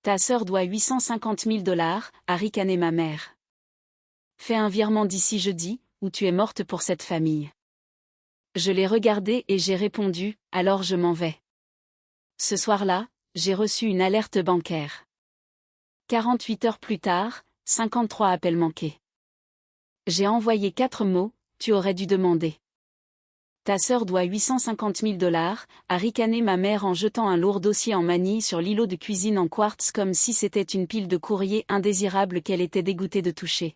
Ta sœur doit 850 000 $, a ricané ma mère. Fais un virement d'ici jeudi, ou tu es morte pour cette famille. Je l'ai regardé et j'ai répondu, alors je m'en vais. Ce soir-là, j'ai reçu une alerte bancaire. 48 heures plus tard, 53 appels manqués. J'ai envoyé 4 mots, tu aurais dû demander. Ta sœur doit 850 000 $, a ricané ma mère en jetant un lourd dossier en manille sur l'îlot de cuisine en quartz comme si c'était une pile de courrier indésirable qu'elle était dégoûtée de toucher.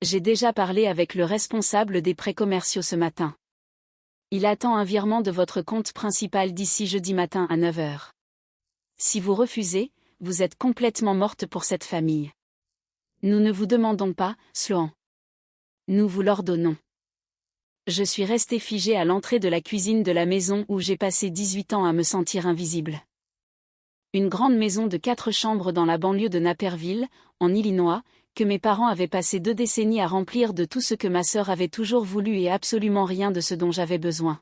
J'ai déjà parlé avec le responsable des prêts commerciaux ce matin. Il attend un virement de votre compte principal d'ici jeudi matin à 9 h. Si vous refusez, vous êtes complètement morte pour cette famille. Nous ne vous demandons pas, Sloan. Nous vous l'ordonnons. Je suis restée figée à l'entrée de la cuisine de la maison où j'ai passé 18 ans à me sentir invisible. Une grande maison de 4 chambres dans la banlieue de Naperville, en Illinois, que mes parents avaient passé 2 décennies à remplir de tout ce que ma sœur avait toujours voulu et absolument rien de ce dont j'avais besoin.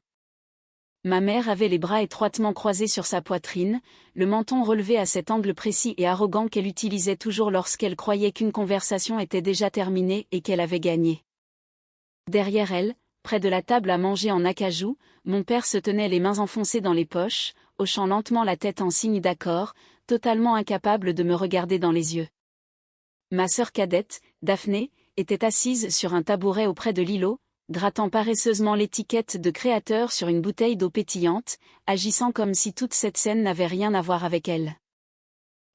Ma mère avait les bras étroitement croisés sur sa poitrine, le menton relevé à cet angle précis et arrogant qu'elle utilisait toujours lorsqu'elle croyait qu'une conversation était déjà terminée et qu'elle avait gagné. Derrière elle, près de la table à manger en acajou, mon père se tenait les mains enfoncées dans les poches, hochant lentement la tête en signe d'accord, totalement incapable de me regarder dans les yeux. Ma sœur cadette, Daphné, était assise sur un tabouret auprès de l'îlot, grattant paresseusement l'étiquette de créateur sur une bouteille d'eau pétillante, agissant comme si toute cette scène n'avait rien à voir avec elle.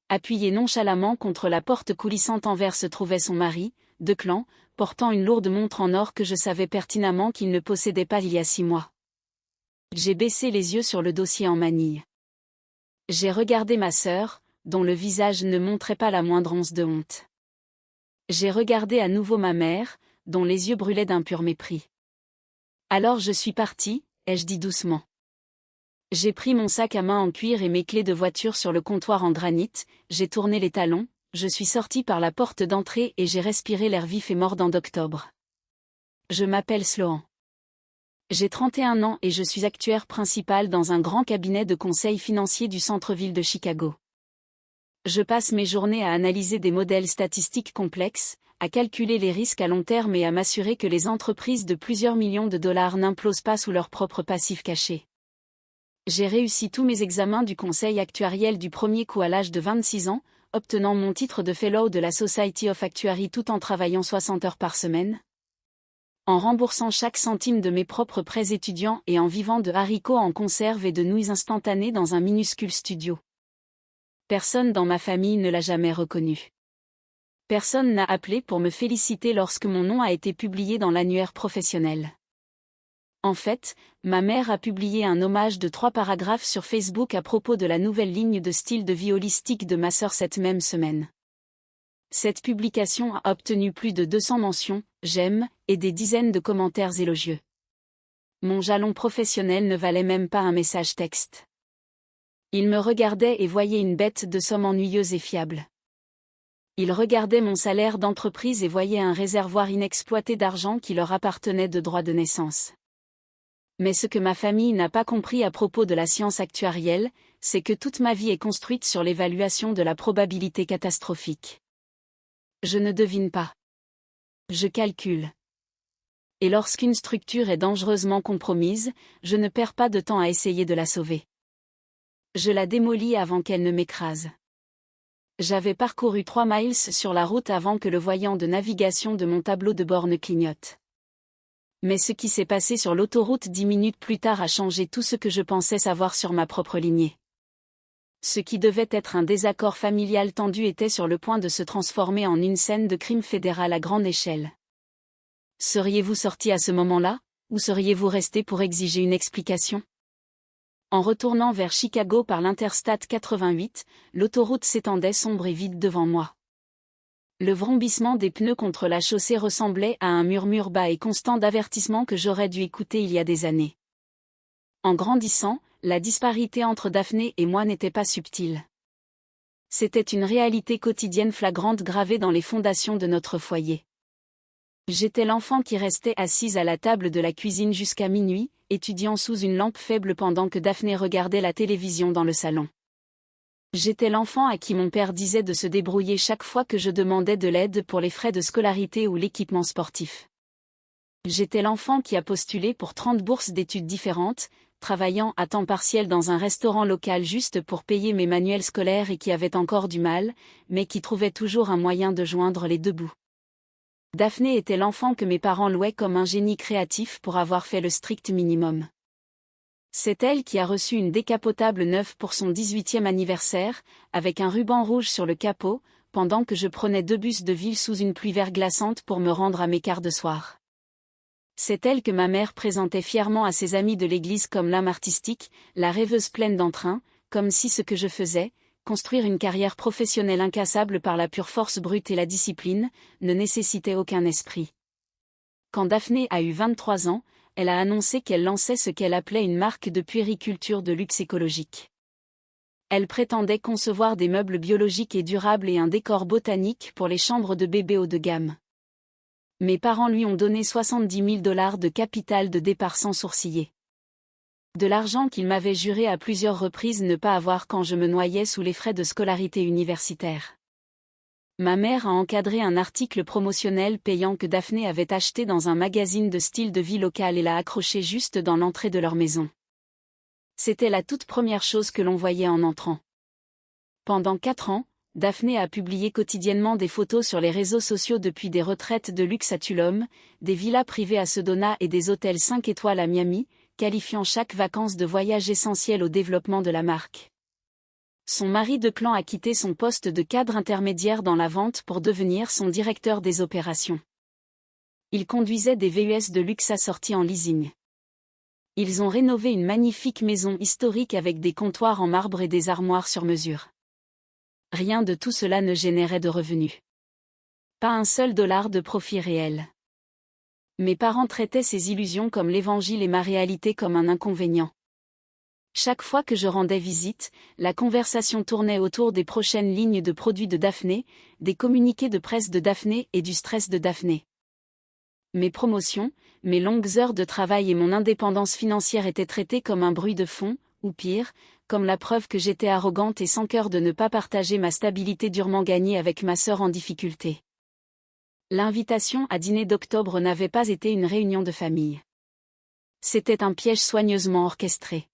Appuyé nonchalamment contre la porte coulissante en verre se trouvait son mari, Declan, portant une lourde montre en or que je savais pertinemment qu'il ne possédait pas il y a 6 mois. J'ai baissé les yeux sur le dossier en manille. J'ai regardé ma sœur, dont le visage ne montrait pas la moindre once de honte. J'ai regardé à nouveau ma mère, dont les yeux brûlaient d'un pur mépris. Alors je suis partie, ai-je dit doucement. J'ai pris mon sac à main en cuir et mes clés de voiture sur le comptoir en granit, j'ai tourné les talons, je suis sortie par la porte d'entrée et j'ai respiré l'air vif et mordant d'octobre. Je m'appelle Sloan. J'ai 31 ans et je suis actuaire principal dans un grand cabinet de conseil financier du centre-ville de Chicago. Je passe mes journées à analyser des modèles statistiques complexes, à calculer les risques à long terme et à m'assurer que les entreprises de plusieurs millions de dollars n'implosent pas sous leur propre passif caché. J'ai réussi tous mes examens du conseil actuariel du premier coup à l'âge de 26 ans, obtenant mon titre de Fellow de la Society of Actuary tout en travaillant 60 heures par semaine. En remboursant chaque centime de mes propres prêts étudiants et en vivant de haricots en conserve et de nouilles instantanées dans un minuscule studio. Personne dans ma famille ne l'a jamais reconnu. Personne n'a appelé pour me féliciter lorsque mon nom a été publié dans l'annuaire professionnel. En fait, ma mère a publié un hommage de 3 paragraphes sur Facebook à propos de la nouvelle ligne de style de vie holistique de ma sœur cette même semaine. Cette publication a obtenu plus de 200 mentions, j'aime, et des dizaines de commentaires élogieux. Mon jalon professionnel ne valait même pas un message texte. Il me regardait et voyait une bête de somme ennuyeuse et fiable. Il regardait mon salaire d'entreprise et voyait un réservoir inexploité d'argent qui leur appartenait de droit de naissance. Mais ce que ma famille n'a pas compris à propos de la science actuarielle, c'est que toute ma vie est construite sur l'évaluation de la probabilité catastrophique. Je ne devine pas. Je calcule. Et lorsqu'une structure est dangereusement compromise, je ne perds pas de temps à essayer de la sauver. Je la démolis avant qu'elle ne m'écrase. J'avais parcouru 3 miles sur la route avant que le voyant de navigation de mon tableau de bord ne clignote. Mais ce qui s'est passé sur l'autoroute 10 minutes plus tard a changé tout ce que je pensais savoir sur ma propre lignée. Ce qui devait être un désaccord familial tendu était sur le point de se transformer en une scène de crime fédéral à grande échelle. Seriez-vous sorti à ce moment-là, ou seriez-vous resté pour exiger une explication ? En retournant vers Chicago par l'Interstate 88, l'autoroute s'étendait sombre et vide devant moi. Le vrombissement des pneus contre la chaussée ressemblait à un murmure bas et constant d'avertissement que j'aurais dû écouter il y a des années. En grandissant, la disparité entre Daphné et moi n'était pas subtile. C'était une réalité quotidienne flagrante gravée dans les fondations de notre foyer. J'étais l'enfant qui restait assise à la table de la cuisine jusqu'à minuit, étudiant sous une lampe faible pendant que Daphné regardait la télévision dans le salon. J'étais l'enfant à qui mon père disait de se débrouiller chaque fois que je demandais de l'aide pour les frais de scolarité ou l'équipement sportif. J'étais l'enfant qui a postulé pour 30 bourses d'études différentes, travaillant à temps partiel dans un restaurant local juste pour payer mes manuels scolaires et qui avait encore du mal, mais qui trouvait toujours un moyen de joindre les deux bouts. Daphné était l'enfant que mes parents louaient comme un génie créatif pour avoir fait le strict minimum. C'est elle qui a reçu une décapotable neuve pour son 18e anniversaire, avec un ruban rouge sur le capot, pendant que je prenais 2 bus de ville sous une pluie verglaçante pour me rendre à mes quarts de soir. C'est elle que ma mère présentait fièrement à ses amis de l'église comme l'âme artistique, la rêveuse pleine d'entrain, comme si ce que je faisais, construire une carrière professionnelle incassable par la pure force brute et la discipline, ne nécessitait aucun esprit. Quand Daphné a eu 23 ans, elle a annoncé qu'elle lançait ce qu'elle appelait une marque de puériculture de luxe écologique. Elle prétendait concevoir des meubles biologiques et durables et un décor botanique pour les chambres de bébés haut de gamme. Mes parents lui ont donné 70 000 $ de capital de départ sans sourciller. De l'argent qu'il m'avait juré à plusieurs reprises ne pas avoir quand je me noyais sous les frais de scolarité universitaire. Ma mère a encadré un article promotionnel payant que Daphné avait acheté dans un magazine de style de vie local et l'a accroché juste dans l'entrée de leur maison. C'était la toute première chose que l'on voyait en entrant. Pendant 4 ans, Daphné a publié quotidiennement des photos sur les réseaux sociaux depuis des retraites de luxe à Tulum, des villas privées à Sedona et des hôtels 5 étoiles à Miami, qualifiant chaque vacances de voyage essentiel au développement de la marque. Son mari de clan a quitté son poste de cadre intermédiaire dans la vente pour devenir son directeur des opérations. Il conduisait des VUS de luxe assortis en leasing. Ils ont rénové une magnifique maison historique avec des comptoirs en marbre et des armoires sur mesure. Rien de tout cela ne générait de revenus. Pas un seul dollar de profit réel. Mes parents traitaient ces illusions comme l'évangile et ma réalité comme un inconvénient. Chaque fois que je rendais visite, la conversation tournait autour des prochaines lignes de produits de Daphné, des communiqués de presse de Daphné et du stress de Daphné. Mes promotions, mes longues heures de travail et mon indépendance financière étaient traitées comme un bruit de fond, ou pire, comme la preuve que j'étais arrogante et sans cœur de ne pas partager ma stabilité durement gagnée avec ma sœur en difficulté. L'invitation à dîner d'octobre n'avait pas été une réunion de famille. C'était un piège soigneusement orchestré.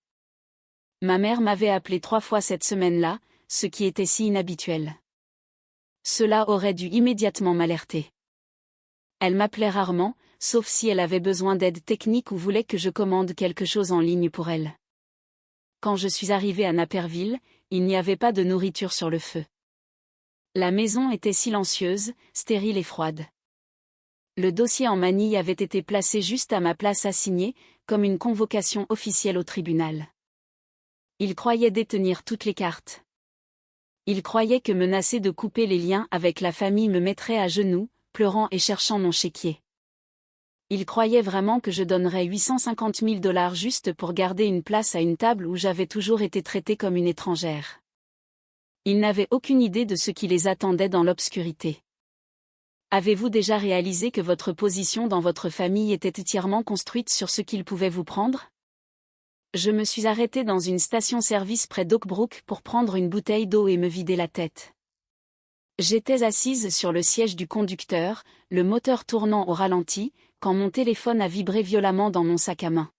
Ma mère m'avait appelé 3 fois cette semaine-là, ce qui était si inhabituel. Cela aurait dû immédiatement m'alerter. Elle m'appelait rarement, sauf si elle avait besoin d'aide technique ou voulait que je commande quelque chose en ligne pour elle. Quand je suis arrivée à Naperville, il n'y avait pas de nourriture sur le feu. La maison était silencieuse, stérile et froide. Le dossier en manille avait été placé juste à ma place à signer, comme une convocation officielle au tribunal. Il croyait détenir toutes les cartes. Il croyait que menacer de couper les liens avec la famille me mettrait à genoux, pleurant et cherchant mon chéquier. Il croyait vraiment que je donnerais 850 000 $ juste pour garder une place à une table où j'avais toujours été traitée comme une étrangère. Il n'avait aucune idée de ce qui les attendait dans l'obscurité. Avez-vous déjà réalisé que votre position dans votre famille était entièrement construite sur ce qu'ils pouvaient vous prendre ? Je me suis arrêtée dans une station-service près d'Oakbrook pour prendre une bouteille d'eau et me vider la tête. J'étais assise sur le siège du conducteur, le moteur tournant au ralenti, quand mon téléphone a vibré violemment dans mon sac à main.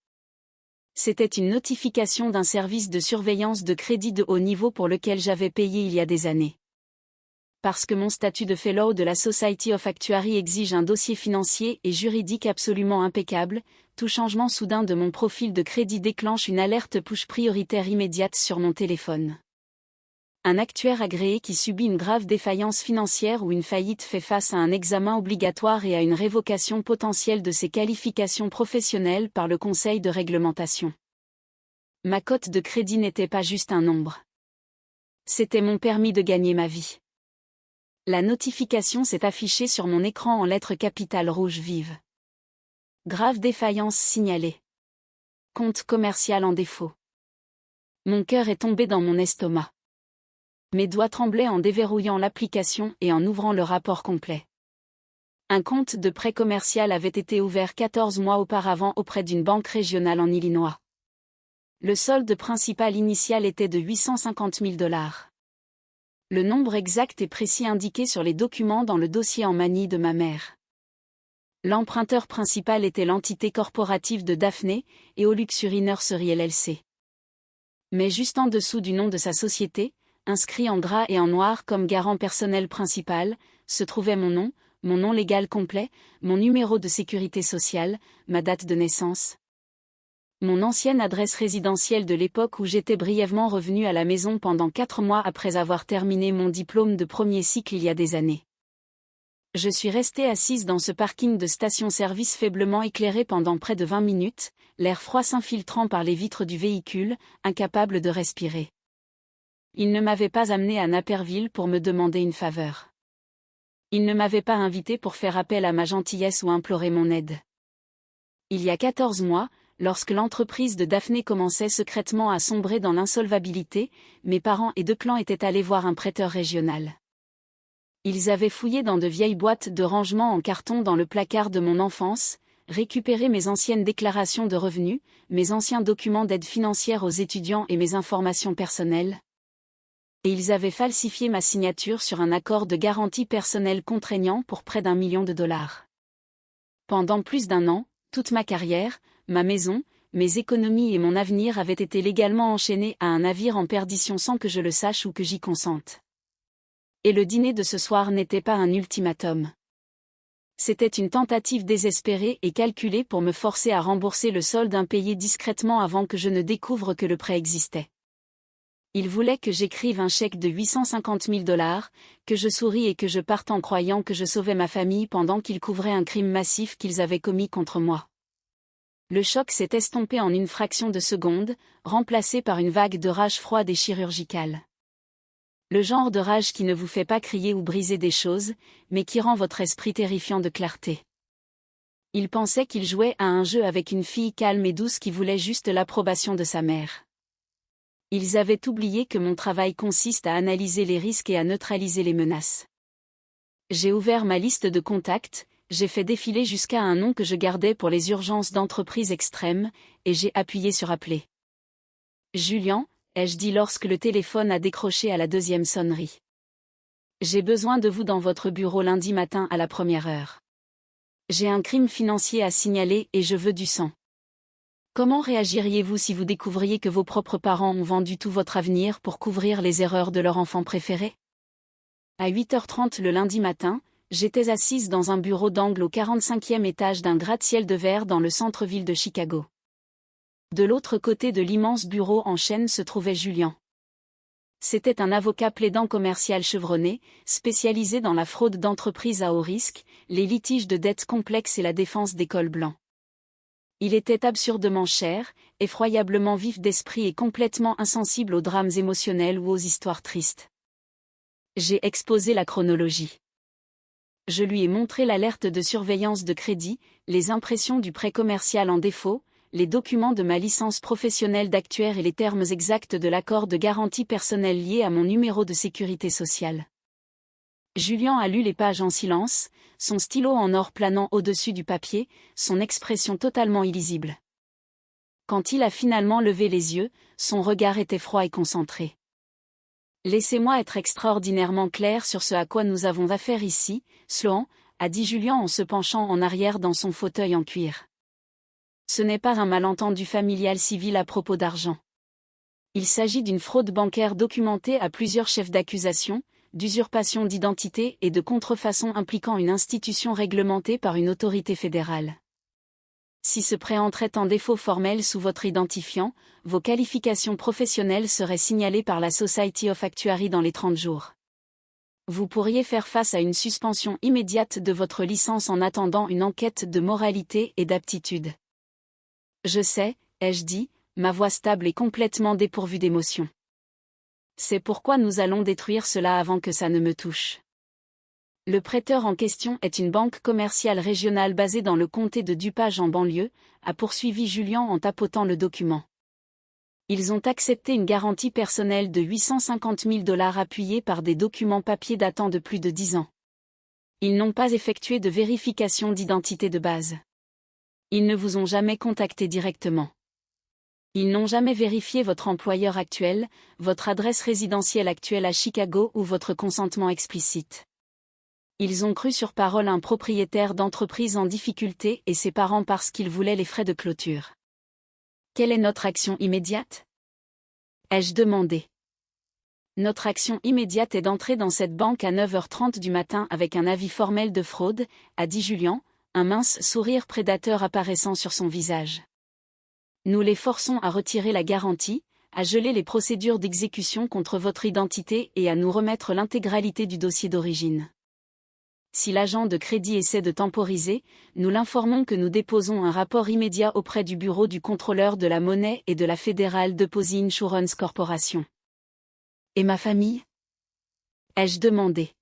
C'était une notification d'un service de surveillance de crédit de haut niveau pour lequel j'avais payé il y a des années. Parce que mon statut de fellow de la Society of Actuaries exige un dossier financier et juridique absolument impeccable, tout changement soudain de mon profil de crédit déclenche une alerte push prioritaire immédiate sur mon téléphone. Un actuaire agréé qui subit une grave défaillance financière ou une faillite fait face à un examen obligatoire et à une révocation potentielle de ses qualifications professionnelles par le Conseil de réglementation. Ma cote de crédit n'était pas juste un nombre. C'était mon permis de gagner ma vie. La notification s'est affichée sur mon écran en lettres capitales rouges vives. Grave défaillance signalée. Compte commercial en défaut. Mon cœur est tombé dans mon estomac. Mes doigts tremblaient en déverrouillant l'application et en ouvrant le rapport complet. Un compte de prêt commercial avait été ouvert 14 mois auparavant auprès d'une banque régionale en Illinois. Le solde principal initial était de 850 000 $. Le nombre exact et précis indiqué sur les documents dans le dossier en manie de ma mère. L'emprunteur principal était l'entité corporative de Daphné, Eoluxury Nursery LLC. Mais juste en dessous du nom de sa société, inscrit en gras et en noir comme garant personnel principal, se trouvait mon nom légal complet, mon numéro de sécurité sociale, ma date de naissance. Mon ancienne adresse résidentielle de l'époque où j'étais brièvement revenue à la maison pendant 4 mois après avoir terminé mon diplôme de premier cycle il y a des années. Je suis restée assise dans ce parking de station-service faiblement éclairé pendant près de 20 minutes, l'air froid s'infiltrant par les vitres du véhicule, incapable de respirer. Il ne m'avait pas amenée à Naperville pour me demander une faveur. Il ne m'avait pas invitée pour faire appel à ma gentillesse ou implorer mon aide. Il y a 14 mois, lorsque l'entreprise de Daphné commençait secrètement à sombrer dans l'insolvabilité, mes parents et 2 clans étaient allés voir un prêteur régional. Ils avaient fouillé dans de vieilles boîtes de rangement en carton dans le placard de mon enfance, récupéré mes anciennes déclarations de revenus, mes anciens documents d'aide financière aux étudiants et mes informations personnelles. Et ils avaient falsifié ma signature sur un accord de garantie personnelle contraignant pour près d'1 million de dollars. Pendant plus d'1 an, toute ma carrière, ma maison, mes économies et mon avenir avaient été légalement enchaînés à un navire en perdition sans que je le sache ou que j'y consente. Et le dîner de ce soir n'était pas un ultimatum. C'était une tentative désespérée et calculée pour me forcer à rembourser le solde impayé discrètement avant que je ne découvre que le prêt existait. Ils voulaient que j'écrive un chèque de 850 000 dollars, que je souris et que je parte en croyant que je sauvais ma famille pendant qu'ils couvraient un crime massif qu'ils avaient commis contre moi. Le choc s'est estompé en une fraction de seconde, remplacé par une vague de rage froide et chirurgicale. Le genre de rage qui ne vous fait pas crier ou briser des choses, mais qui rend votre esprit terrifiant de clarté. Il pensait qu'il jouait à un jeu avec une fille calme et douce qui voulait juste l'approbation de sa mère. Ils avaient oublié que mon travail consiste à analyser les risques et à neutraliser les menaces. J'ai ouvert ma liste de contacts, j'ai fait défiler jusqu'à un nom que je gardais pour les urgences d'entreprises extrêmes, et j'ai appuyé sur appeler. Julian, ai-je dit lorsque le téléphone a décroché à la 2e sonnerie. J'ai besoin de vous dans votre bureau lundi matin à la 1re heure. J'ai un crime financier à signaler et je veux du sang. Comment réagiriez-vous si vous découvriez que vos propres parents ont vendu tout votre avenir pour couvrir les erreurs de leur enfant préféré? À 8h30 le lundi matin, j'étais assise dans un bureau d'angle au 45e étage d'un gratte-ciel de verre dans le centre-ville de Chicago. De l'autre côté de l'immense bureau en chêne se trouvait Julian. C'était un avocat plaidant commercial chevronné, spécialisé dans la fraude d'entreprises à haut risque, les litiges de dettes complexes et la défense des cols blancs. Il était absurdement cher, effroyablement vif d'esprit et complètement insensible aux drames émotionnels ou aux histoires tristes. J'ai exposé la chronologie. Je lui ai montré l'alerte de surveillance de crédit, les impressions du prêt commercial en défaut, les documents de ma licence professionnelle d'actuaire et les termes exacts de l'accord de garantie personnelle lié à mon numéro de sécurité sociale. Julien a lu les pages en silence, son stylo en or planant au-dessus du papier, son expression totalement illisible. Quand il a finalement levé les yeux, son regard était froid et concentré. « Laissez-moi être extraordinairement clair sur ce à quoi nous avons affaire ici, Sloan, a dit Julien en se penchant en arrière dans son fauteuil en cuir. Ce n'est pas un malentendu familial civil à propos d'argent. Il s'agit d'une fraude bancaire documentée à plusieurs chefs d'accusation, d'usurpation d'identité et de contrefaçon impliquant une institution réglementée par une autorité fédérale. Si ce prêt entrait en défaut formel sous votre identifiant, vos qualifications professionnelles seraient signalées par la Society of Actuaries dans les 30 jours. Vous pourriez faire face à une suspension immédiate de votre licence en attendant une enquête de moralité et d'aptitude. Je sais, ai-je dit, ma voix stable et complètement dépourvue d'émotion. C'est pourquoi nous allons détruire cela avant que ça ne me touche. Le prêteur en question est une banque commerciale régionale basée dans le comté de DuPage en banlieue, a poursuivi Julien en tapotant le document. Ils ont accepté une garantie personnelle de 850 000 dollars appuyée par des documents papier datant de plus de 10 ans. Ils n'ont pas effectué de vérification d'identité de base. Ils ne vous ont jamais contacté directement. Ils n'ont jamais vérifié votre employeur actuel, votre adresse résidentielle actuelle à Chicago ou votre consentement explicite. Ils ont cru sur parole un propriétaire d'entreprise en difficulté et ses parents parce qu'ils voulaient les frais de clôture. Quelle est notre action immédiate? Ai-je demandé. Notre action immédiate est d'entrer dans cette banque à 9h30 du matin avec un avis formel de fraude, a dit Julian, un mince sourire prédateur apparaissant sur son visage. Nous les forçons à retirer la garantie, à geler les procédures d'exécution contre votre identité et à nous remettre l'intégralité du dossier d'origine. Si l'agent de crédit essaie de temporiser, nous l'informons que nous déposons un rapport immédiat auprès du bureau du contrôleur de la monnaie et de la Federal Deposit Insurance Corporation. Et ma famille? Ai-je demandé.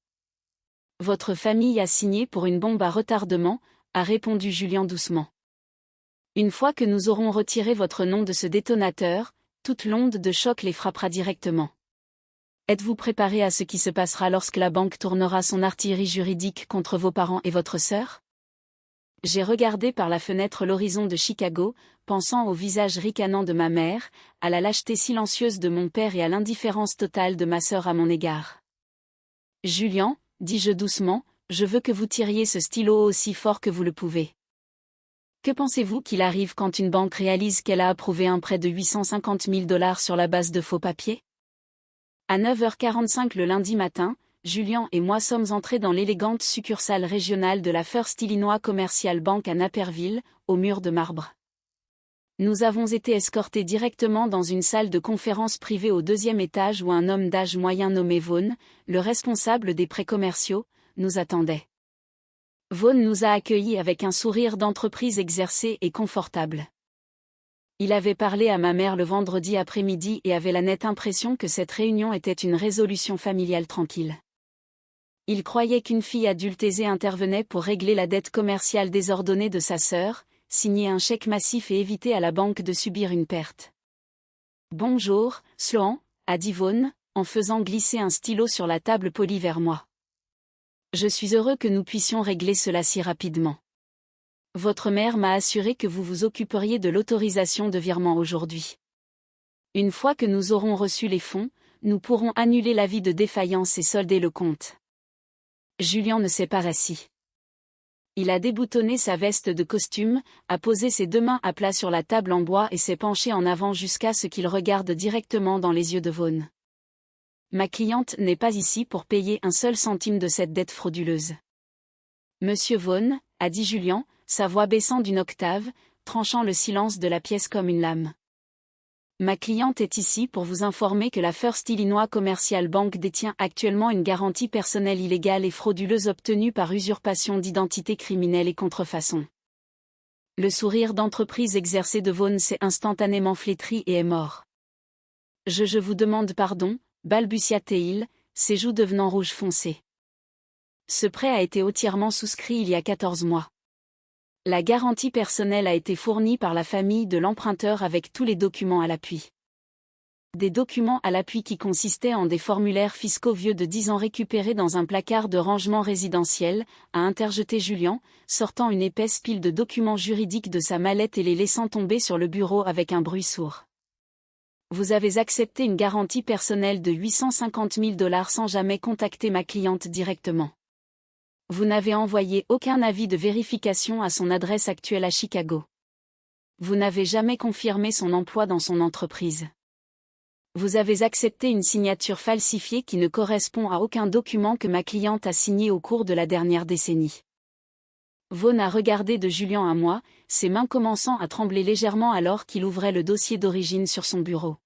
Votre famille a signé pour une bombe à retardement, a répondu Julian doucement. Une fois que nous aurons retiré votre nom de ce détonateur, toute l'onde de choc les frappera directement. Êtes-vous préparé à ce qui se passera lorsque la banque tournera son artillerie juridique contre vos parents et votre sœur? J'ai regardé par la fenêtre l'horizon de Chicago, pensant au visage ricanant de ma mère, à la lâcheté silencieuse de mon père et à l'indifférence totale de ma sœur à mon égard. Julian, dis-je doucement, je veux que vous tiriez ce stylo aussi fort que vous le pouvez. Que pensez-vous qu'il arrive quand une banque réalise qu'elle a approuvé un prêt de 850 000 $ sur la base de faux papiers? À 9h45 le lundi matin, Julian et moi sommes entrés dans l'élégante succursale régionale de la First Illinois Commercial Bank à Naperville, au mur de marbre. Nous avons été escortés directement dans une salle de conférence privée au 2e étage où un homme d'âge moyen nommé Vaughn, le responsable des prêts commerciaux, nous attendait. Vaughn nous a accueillis avec un sourire d'entreprise exercé et confortable. Il avait parlé à ma mère le vendredi après-midi et avait la nette impression que cette réunion était une résolution familiale tranquille. Il croyait qu'une fille adulte aisée intervenait pour régler la dette commerciale désordonnée de sa sœur, signer un chèque massif et éviter à la banque de subir une perte. « Bonjour, Sloan », a dit Vaughn, en faisant glisser un stylo sur la table polie vers moi. « Je suis heureux que nous puissions régler cela si rapidement. Votre mère m'a assuré que vous vous occuperiez de l'autorisation de virement aujourd'hui. Une fois que nous aurons reçu les fonds, nous pourrons annuler l'avis de défaillance et solder le compte. » Julian ne s'est pas rassis. Il a déboutonné sa veste de costume, a posé ses 2 mains à plat sur la table en bois et s'est penché en avant jusqu'à ce qu'il regarde directement dans les yeux de Vaughn. « Ma cliente n'est pas ici pour payer un seul centime de cette dette frauduleuse. » Monsieur Vaughn, a dit Julian, sa voix baissant d'une octave, tranchant le silence de la pièce comme une lame. Ma cliente est ici pour vous informer que la First Illinois Commercial Bank détient actuellement une garantie personnelle illégale et frauduleuse obtenue par usurpation d'identité criminelle et contrefaçon. Le sourire d'entreprise exercé de Vaughn s'est instantanément flétri et est mort. Je vous demande pardon, balbutia-t-il, ses joues devenant rouge foncé. Ce prêt a été entièrement souscrit il y a 14 mois. La garantie personnelle a été fournie par la famille de l'emprunteur avec tous les documents à l'appui. Des documents à l'appui qui consistaient en des formulaires fiscaux vieux de 10 ans récupérés dans un placard de rangement résidentiel, a interjeté Julian, sortant une épaisse pile de documents juridiques de sa mallette et les laissant tomber sur le bureau avec un bruit sourd. Vous avez accepté une garantie personnelle de 850 000 $ sans jamais contacter ma cliente directement. Vous n'avez envoyé aucun avis de vérification à son adresse actuelle à Chicago. Vous n'avez jamais confirmé son emploi dans son entreprise. Vous avez accepté une signature falsifiée qui ne correspond à aucun document que ma cliente a signé au cours de la dernière décennie. Vaughn a regardé de Julian à moi, ses mains commençant à trembler légèrement alors qu'il ouvrait le dossier d'origine sur son bureau.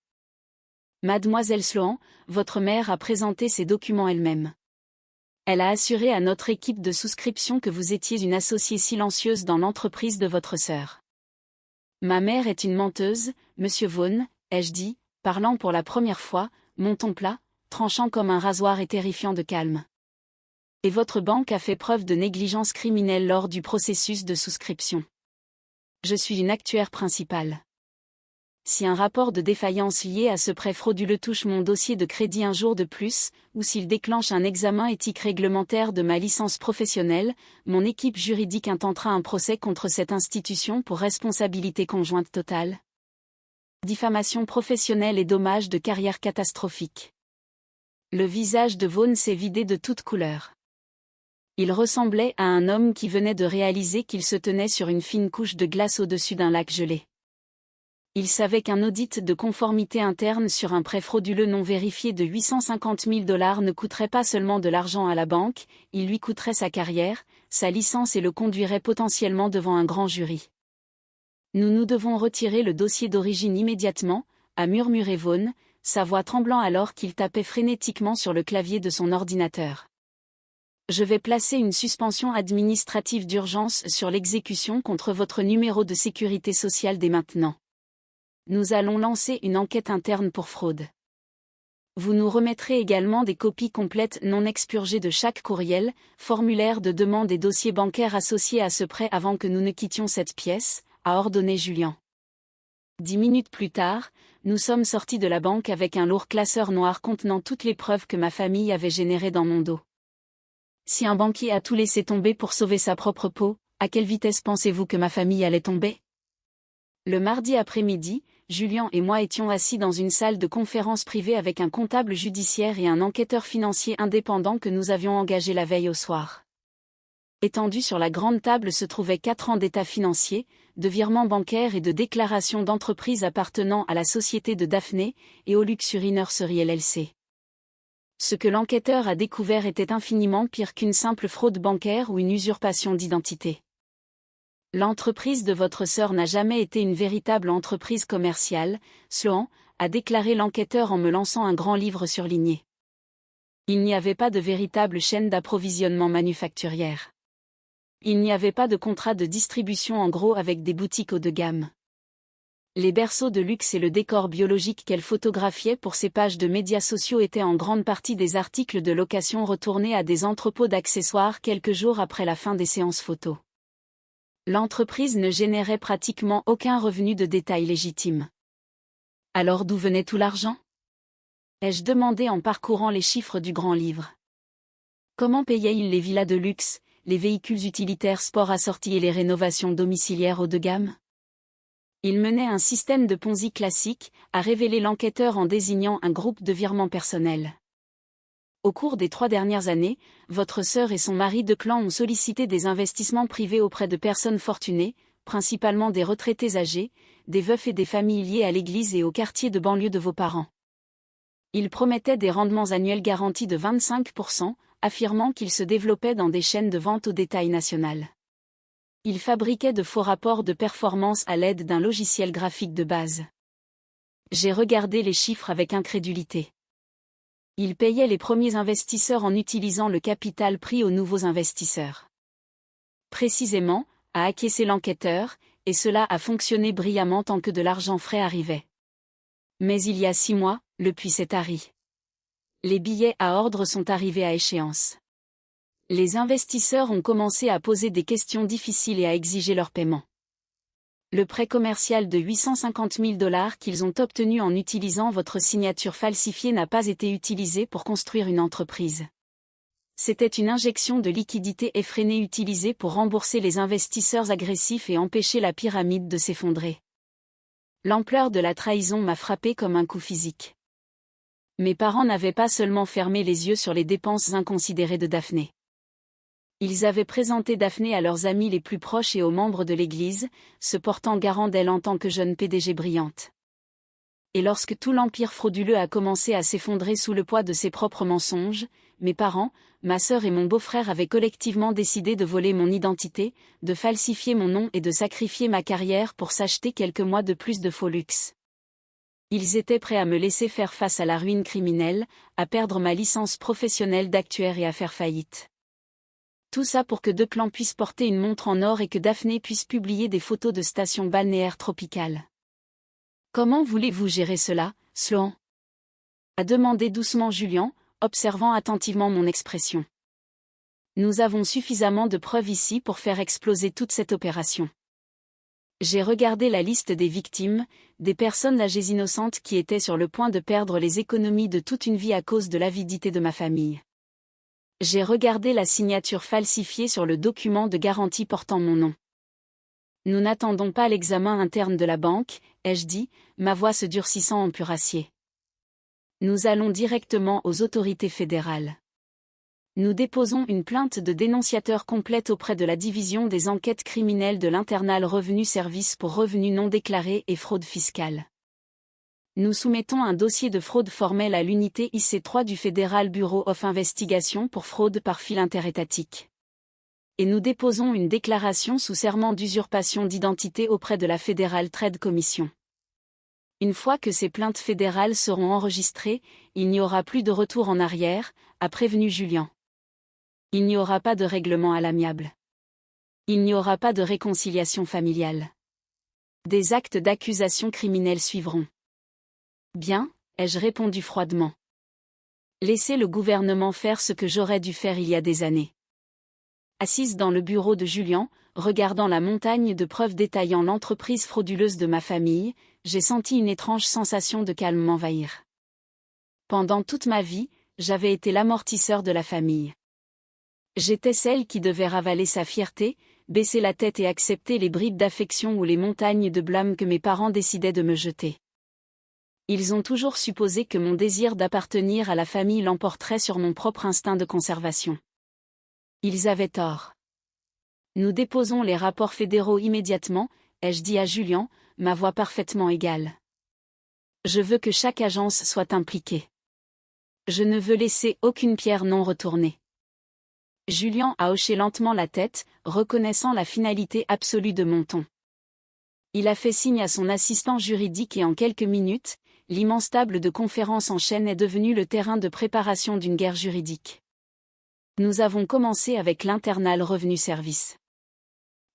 Mademoiselle Sloan, votre mère a présenté ces documents elle-même. Elle a assuré à notre équipe de souscription que vous étiez une associée silencieuse dans l'entreprise de votre sœur. Ma mère est une menteuse, monsieur Vaughn, ai-je dit, parlant pour la première fois, mon ton plat, tranchant comme un rasoir et terrifiant de calme. Et votre banque a fait preuve de négligence criminelle lors du processus de souscription. Je suis une actuaire principale. Si un rapport de défaillance lié à ce prêt frauduleux touche mon dossier de crédit un jour de plus, ou s'il déclenche un examen éthique réglementaire de ma licence professionnelle, mon équipe juridique intentera un procès contre cette institution pour responsabilité conjointe totale. Diffamation professionnelle et dommages de carrière catastrophiques. Le visage de Vaughn s'est vidé de toute couleur. Il ressemblait à un homme qui venait de réaliser qu'il se tenait sur une fine couche de glace au-dessus d'un lac gelé. Il savait qu'un audit de conformité interne sur un prêt frauduleux non vérifié de 850 000 $ ne coûterait pas seulement de l'argent à la banque, il lui coûterait sa carrière, sa licence et le conduirait potentiellement devant un grand jury. Nous devons retirer le dossier d'origine immédiatement, a murmuré Vaughn, sa voix tremblant alors qu'il tapait frénétiquement sur le clavier de son ordinateur. Je vais placer une suspension administrative d'urgence sur l'exécution contre votre numéro de sécurité sociale dès maintenant. Nous allons lancer une enquête interne pour fraude. Vous nous remettrez également des copies complètes non expurgées de chaque courriel, formulaire de demande et dossier bancaire associés à ce prêt avant que nous ne quittions cette pièce, a ordonné Julian. 10 minutes plus tard, nous sommes sortis de la banque avec un lourd classeur noir contenant toutes les preuves que ma famille avait générées dans mon dos. Si un banquier a tout laissé tomber pour sauver sa propre peau, à quelle vitesse pensez-vous que ma famille allait tomber ? Le mardi après-midi, Julian et moi étions assis dans une salle de conférence privée avec un comptable judiciaire et un enquêteur financier indépendant que nous avions engagé la veille au soir. Étendus sur la grande table se trouvaient 4 ans d'états financiers, de virements bancaires et de déclarations d'entreprises appartenant à la société de Daphné et au Luxury Nursery LLC. Ce que l'enquêteur a découvert était infiniment pire qu'une simple fraude bancaire ou une usurpation d'identité. L'entreprise de votre sœur n'a jamais été une véritable entreprise commerciale, Sloan, a déclaré l'enquêteur en me lançant un grand livre surligné. Il n'y avait pas de véritable chaîne d'approvisionnement manufacturière. Il n'y avait pas de contrat de distribution en gros avec des boutiques haut de gamme. Les berceaux de luxe et le décor biologique qu'elle photographiait pour ses pages de médias sociaux étaient en grande partie des articles de location retournés à des entrepôts d'accessoires quelques jours après la fin des séances photos. L'entreprise ne générait pratiquement aucun revenu de détail légitime. Alors d'où venait tout l'argent ? Ai-je demandé en parcourant les chiffres du grand livre. Comment payait-il les villas de luxe, les véhicules utilitaires sport assortis et les rénovations domiciliaires haut de gamme ? Il menait un système de Ponzi classique, a révélé l'enquêteur en désignant un groupe de virements personnels. Au cours des 3 dernières années, votre sœur et son mari de clan ont sollicité des investissements privés auprès de personnes fortunées, principalement des retraités âgés, des veufs et des familles liées à l'église et au quartier de banlieue de vos parents. Ils promettaient des rendements annuels garantis de 25%, affirmant qu'ils se développaient dans des chaînes de vente au détail nationales. Ils fabriquaient de faux rapports de performance à l'aide d'un logiciel graphique de base. J'ai regardé les chiffres avec incrédulité. Ils payaient les premiers investisseurs en utilisant le capital pris aux nouveaux investisseurs. Précisément, a acquiescé l'enquêteur, et cela a fonctionné brillamment tant que de l'argent frais arrivait. Mais il y a 6 mois, le puits s'est tari. Les billets à ordre sont arrivés à échéance. Les investisseurs ont commencé à poser des questions difficiles et à exiger leur paiement. Le prêt commercial de 850 000 $ qu'ils ont obtenu en utilisant votre signature falsifiée n'a pas été utilisé pour construire une entreprise. C'était une injection de liquidité effrénée utilisée pour rembourser les investisseurs agressifs et empêcher la pyramide de s'effondrer. L'ampleur de la trahison m'a frappé comme un coup physique. Mes parents n'avaient pas seulement fermé les yeux sur les dépenses inconsidérées de Daphné. Ils avaient présenté Daphné à leurs amis les plus proches et aux membres de l'Église, se portant garant d'elle en tant que jeune PDG brillante. Et lorsque tout l'empire frauduleux a commencé à s'effondrer sous le poids de ses propres mensonges, mes parents, ma sœur et mon beau-frère avaient collectivement décidé de voler mon identité, de falsifier mon nom et de sacrifier ma carrière pour s'acheter quelques mois de plus de faux luxe. Ils étaient prêts à me laisser faire face à la ruine criminelle, à perdre ma licence professionnelle d'actuaire et à faire faillite. Tout ça pour que 2 clans puissent porter une montre en or et que Daphné puisse publier des photos de stations balnéaires tropicales. Comment voulez-vous gérer cela, Sloan ? A demandé doucement Julian, observant attentivement mon expression. Nous avons suffisamment de preuves ici pour faire exploser toute cette opération. J'ai regardé la liste des victimes, des personnes âgées innocentes qui étaient sur le point de perdre les économies de toute une vie à cause de l'avidité de ma famille. J'ai regardé la signature falsifiée sur le document de garantie portant mon nom. Nous n'attendons pas l'examen interne de la banque, ai-je dit, ma voix se durcissant en pur acier. Nous allons directement aux autorités fédérales. Nous déposons une plainte de dénonciateur complète auprès de la division des enquêtes criminelles de l'Internal Revenue Service pour revenus non déclarés et fraude fiscale. Nous soumettons un dossier de fraude formelle à l'unité IC3 du Federal Bureau of Investigation pour fraude par fil interétatique. Et nous déposons une déclaration sous serment d'usurpation d'identité auprès de la Federal Trade Commission. Une fois que ces plaintes fédérales seront enregistrées, il n'y aura plus de retour en arrière, a prévenu Julian. Il n'y aura pas de règlement à l'amiable. Il n'y aura pas de réconciliation familiale. Des actes d'accusation criminelle suivront. Bien, ai-je répondu froidement. Laissez le gouvernement faire ce que j'aurais dû faire il y a des années. Assise dans le bureau de Julian, regardant la montagne de preuves détaillant l'entreprise frauduleuse de ma famille, j'ai senti une étrange sensation de calme m'envahir. Pendant toute ma vie, j'avais été l'amortisseur de la famille. J'étais celle qui devait ravaler sa fierté, baisser la tête et accepter les bribes d'affection ou les montagnes de blâme que mes parents décidaient de me jeter. Ils ont toujours supposé que mon désir d'appartenir à la famille l'emporterait sur mon propre instinct de conservation. Ils avaient tort. Nous déposons les rapports fédéraux immédiatement, ai-je dit à Julian, ma voix parfaitement égale. Je veux que chaque agence soit impliquée. Je ne veux laisser aucune pierre non retournée. Julian a hoché lentement la tête, reconnaissant la finalité absolue de mon ton. Il a fait signe à son assistant juridique et en quelques minutes, l'immense table de conférence en chaîne est devenue le terrain de préparation d'une guerre juridique. Nous avons commencé avec l'Internal Revenue Service.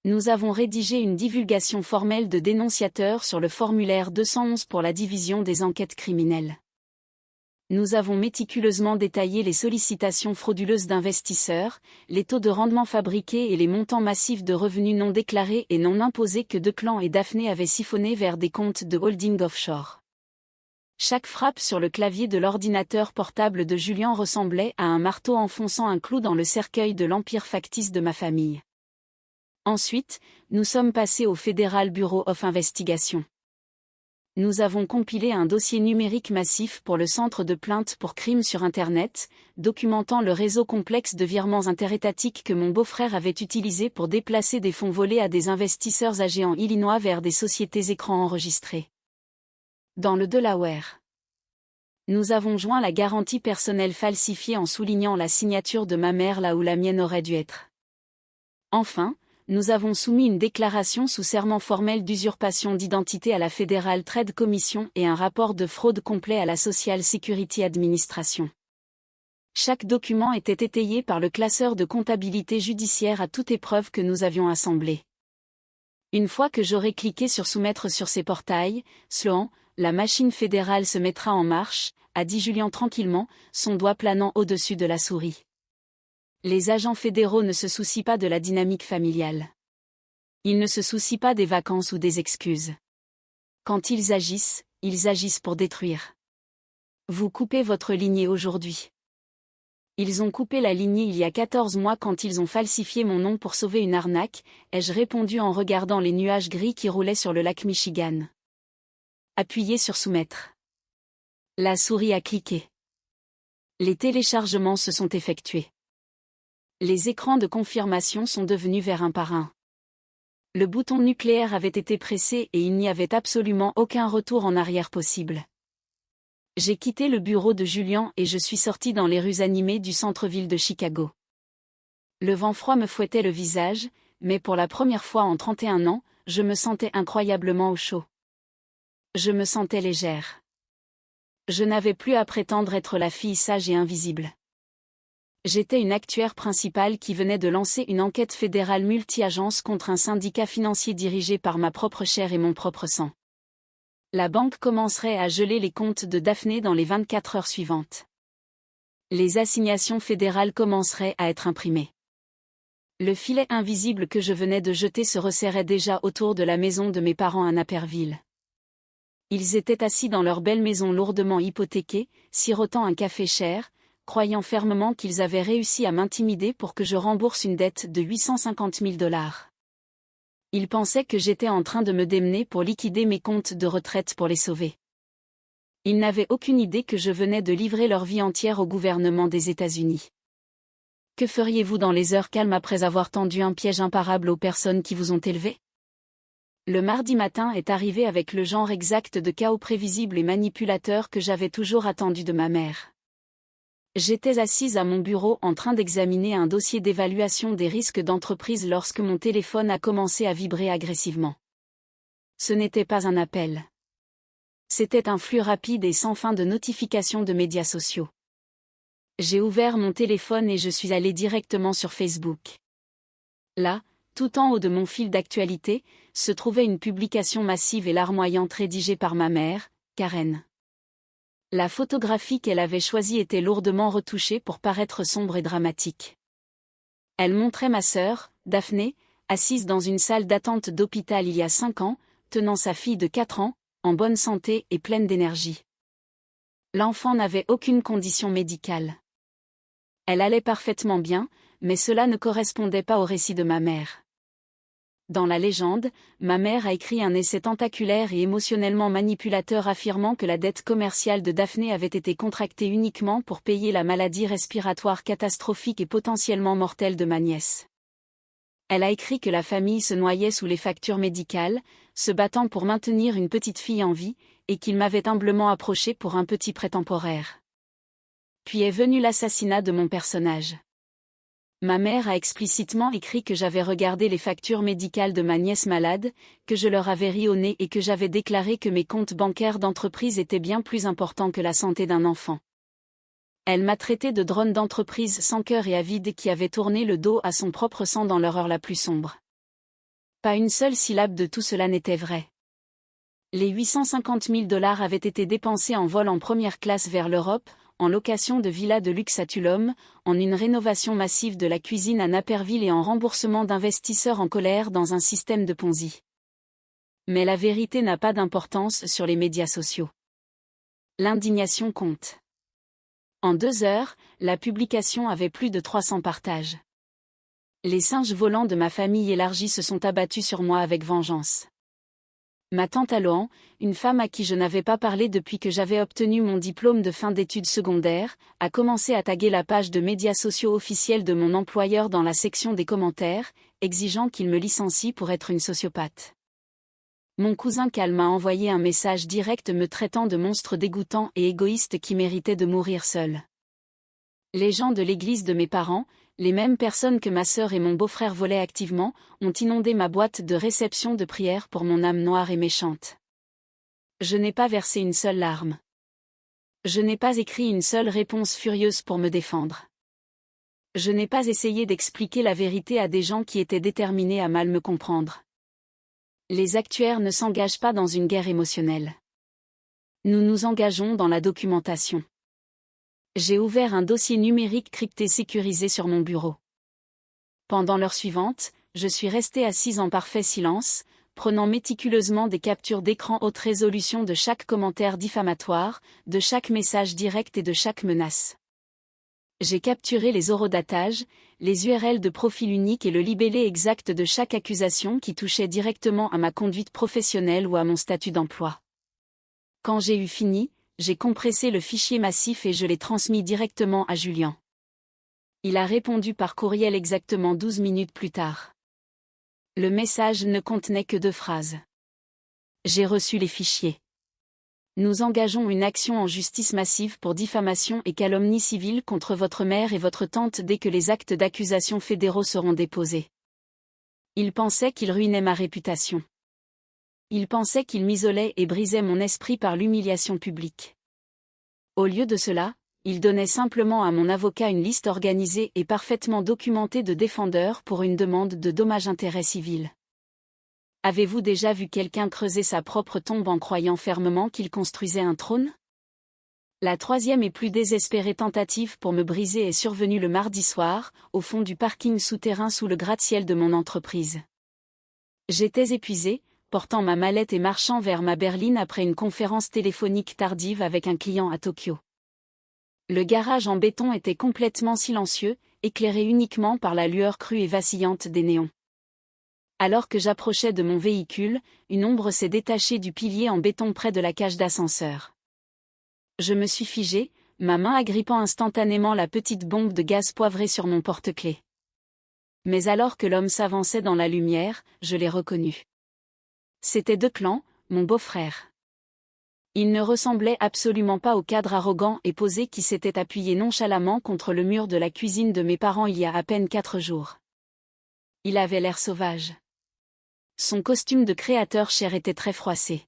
Nous avons rédigé une divulgation formelle de dénonciateur sur le formulaire 211 pour la division des enquêtes criminelles. Nous avons méticuleusement détaillé les sollicitations frauduleuses d'investisseurs, les taux de rendement fabriqués et les montants massifs de revenus non déclarés et non imposés que Declan et Daphné avaient siphonnés vers des comptes de holding offshore. Chaque frappe sur le clavier de l'ordinateur portable de Julian ressemblait à un marteau enfonçant un clou dans le cercueil de l'empire factice de ma famille. Ensuite, nous sommes passés au Federal Bureau of Investigation. Nous avons compilé un dossier numérique massif pour le centre de plainte pour crimes sur Internet, documentant le réseau complexe de virements interétatiques que mon beau-frère avait utilisé pour déplacer des fonds volés à des investisseurs âgés en Illinois vers des sociétés écrans enregistrées. Dans le Delaware. Nous avons joint la garantie personnelle falsifiée en soulignant la signature de ma mère là où la mienne aurait dû être. Enfin, nous avons soumis une déclaration sous serment formel d'usurpation d'identité à la Federal Trade Commission et un rapport de fraude complet à la Social Security Administration. Chaque document était étayé par le classeur de comptabilité judiciaire à toute épreuve que nous avions assemblée. Une fois que j'aurai cliqué sur soumettre sur ces portails, Sloan, la machine fédérale se mettra en marche, a dit Julian tranquillement, son doigt planant au-dessus de la souris. Les agents fédéraux ne se soucient pas de la dynamique familiale. Ils ne se soucient pas des vacances ou des excuses. Quand ils agissent pour détruire. Vous coupez votre lignée aujourd'hui. Ils ont coupé la lignée il y a 14 mois quand ils ont falsifié mon nom pour sauver une arnaque, ai-je répondu en regardant les nuages gris qui roulaient sur le lac Michigan. Appuyez sur soumettre. La souris a cliqué. Les téléchargements se sont effectués. Les écrans de confirmation sont devenus verts un par un. Le bouton nucléaire avait été pressé et il n'y avait absolument aucun retour en arrière possible. J'ai quitté le bureau de Julian et je suis sorti dans les rues animées du centre-ville de Chicago. Le vent froid me fouettait le visage, mais pour la première fois en 31 ans, je me sentais incroyablement au chaud. Je me sentais légère. Je n'avais plus à prétendre être la fille sage et invisible. J'étais une actuaire principale qui venait de lancer une enquête fédérale multi-agence contre un syndicat financier dirigé par ma propre chair et mon propre sang. La banque commencerait à geler les comptes de Daphné dans les 24 heures suivantes. Les assignations fédérales commenceraient à être imprimées. Le filet invisible que je venais de jeter se resserrait déjà autour de la maison de mes parents à Naperville. Ils étaient assis dans leur belle maison lourdement hypothéquée, sirotant un café cher, croyant fermement qu'ils avaient réussi à m'intimider pour que je rembourse une dette de $850 000. Ils pensaient que j'étais en train de me démener pour liquider mes comptes de retraite pour les sauver. Ils n'avaient aucune idée que je venais de livrer leur vie entière au gouvernement des États-Unis. Que feriez-vous dans les heures calmes après avoir tendu un piège imparable aux personnes qui vous ont élevé? Le mardi matin est arrivé avec le genre exact de chaos prévisible et manipulateur que j'avais toujours attendu de ma mère. J'étais assise à mon bureau en train d'examiner un dossier d'évaluation des risques d'entreprise lorsque mon téléphone a commencé à vibrer agressivement. Ce n'était pas un appel. C'était un flux rapide et sans fin de notifications de médias sociaux. J'ai ouvert mon téléphone et je suis allée directement sur Facebook. Là, tout en haut de mon fil d'actualité, se trouvait une publication massive et larmoyante rédigée par ma mère, Karen. La photographie qu'elle avait choisie était lourdement retouchée pour paraître sombre et dramatique. Elle montrait ma sœur, Daphné, assise dans une salle d'attente d'hôpital il y a 5 ans, tenant sa fille de 4 ans, en bonne santé et pleine d'énergie. L'enfant n'avait aucune condition médicale. Elle allait parfaitement bien, mais cela ne correspondait pas au récit de ma mère. Dans la légende, ma mère a écrit un essai tentaculaire et émotionnellement manipulateur affirmant que la dette commerciale de Daphné avait été contractée uniquement pour payer la maladie respiratoire catastrophique et potentiellement mortelle de ma nièce. Elle a écrit que la famille se noyait sous les factures médicales, se battant pour maintenir une petite fille en vie, et qu'il m'avait humblement approché pour un petit prêt temporaire. Puis est venu l'assassinat de mon personnage. Ma mère a explicitement écrit que j'avais regardé les factures médicales de ma nièce malade, que je leur avais ri au nez et que j'avais déclaré que mes comptes bancaires d'entreprise étaient bien plus importants que la santé d'un enfant. Elle m'a traité de drone d'entreprise sans cœur et avide qui avait tourné le dos à son propre sang dans leur heure la plus sombre. Pas une seule syllabe de tout cela n'était vraie. Les 850 000 $ avaient été dépensés en vol en première classe vers l'Europe, en location de villas de luxe à Tulum, en une rénovation massive de la cuisine à Naperville et en remboursement d'investisseurs en colère dans un système de Ponzi. Mais la vérité n'a pas d'importance sur les médias sociaux. L'indignation compte. En 2 heures, la publication avait plus de 300 partages. Les singes volants de ma famille élargie se sont abattus sur moi avec vengeance. Ma tante Aloan, une femme à qui je n'avais pas parlé depuis que j'avais obtenu mon diplôme de fin d'études secondaires, a commencé à taguer la page de médias sociaux officielle de mon employeur dans la section des commentaires, exigeant qu'il me licencie pour être une sociopathe. Mon cousin Cal m'a envoyé un message direct me traitant de monstre dégoûtant et égoïste qui méritait de mourir seul. Les gens de l'église de mes parents, les mêmes personnes que ma sœur et mon beau-frère volaient activement, ont inondé ma boîte de réception de prières pour mon âme noire et méchante. Je n'ai pas versé une seule larme. Je n'ai pas écrit une seule réponse furieuse pour me défendre. Je n'ai pas essayé d'expliquer la vérité à des gens qui étaient déterminés à mal me comprendre. Les actuaires ne s'engagent pas dans une guerre émotionnelle. Nous nous engageons dans la documentation. J'ai ouvert un dossier numérique crypté sécurisé sur mon bureau. Pendant l'heure suivante, je suis restée assise en parfait silence, prenant méticuleusement des captures d'écran haute résolution de chaque commentaire diffamatoire, de chaque message direct et de chaque menace. J'ai capturé les horodatages, les URL de profil unique et le libellé exact de chaque accusation qui touchait directement à ma conduite professionnelle ou à mon statut d'emploi. Quand j'ai eu fini, j'ai compressé le fichier massif et je l'ai transmis directement à Julien. Il a répondu par courriel exactement 12 minutes plus tard. Le message ne contenait que 2 phrases. J'ai reçu les fichiers. Nous engageons une action en justice massive pour diffamation et calomnie civile contre votre mère et votre tante dès que les actes d'accusation fédéraux seront déposés. Il pensait qu'il ruinait ma réputation. Il pensait qu'il m'isolait et brisait mon esprit par l'humiliation publique. Au lieu de cela, il donnait simplement à mon avocat une liste organisée et parfaitement documentée de défendeurs pour une demande de dommages-intérêts civils. Avez-vous déjà vu quelqu'un creuser sa propre tombe en croyant fermement qu'il construisait un trône? La 3e et plus désespérée tentative pour me briser est survenue le mardi soir, au fond du parking souterrain sous le gratte-ciel de mon entreprise. J'étais épuisée, portant ma mallette et marchant vers ma berline après une conférence téléphonique tardive avec un client à Tokyo. Le garage en béton était complètement silencieux, éclairé uniquement par la lueur crue et vacillante des néons. Alors que j'approchais de mon véhicule, une ombre s'est détachée du pilier en béton près de la cage d'ascenseur. Je me suis figé, ma main agrippant instantanément la petite bombe de gaz poivré sur mon porte-clés. Mais alors que l'homme s'avançait dans la lumière, je l'ai reconnu. C'était Declan, mon beau-frère. Il ne ressemblait absolument pas au cadre arrogant et posé qui s'était appuyé nonchalamment contre le mur de la cuisine de mes parents il y a à peine 4 jours. Il avait l'air sauvage. Son costume de créateur chair était très froissé.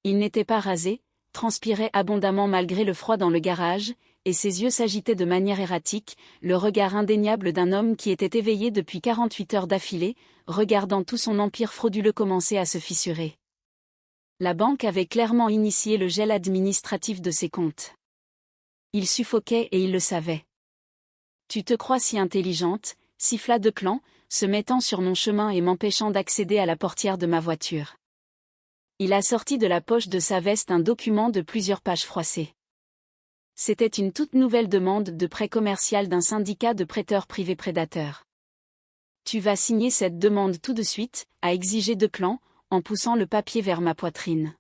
Il n'était pas rasé, transpirait abondamment malgré le froid dans le garage, et ses yeux s'agitaient de manière erratique, le regard indéniable d'un homme qui était éveillé depuis 48 heures d'affilée, regardant tout son empire frauduleux commencer à se fissurer. La banque avait clairement initié le gel administratif de ses comptes. Il suffoquait et il le savait. « Tu te crois si intelligente » siffla Declan, se mettant sur mon chemin et m'empêchant d'accéder à la portière de ma voiture. Il a sorti de la poche de sa veste un document de plusieurs pages froissées. C'était une toute nouvelle demande de prêt commercial d'un syndicat de prêteurs privés prédateurs. « Tu vas signer cette demande tout de suite » a exigé Declan, en poussant le papier vers ma poitrine.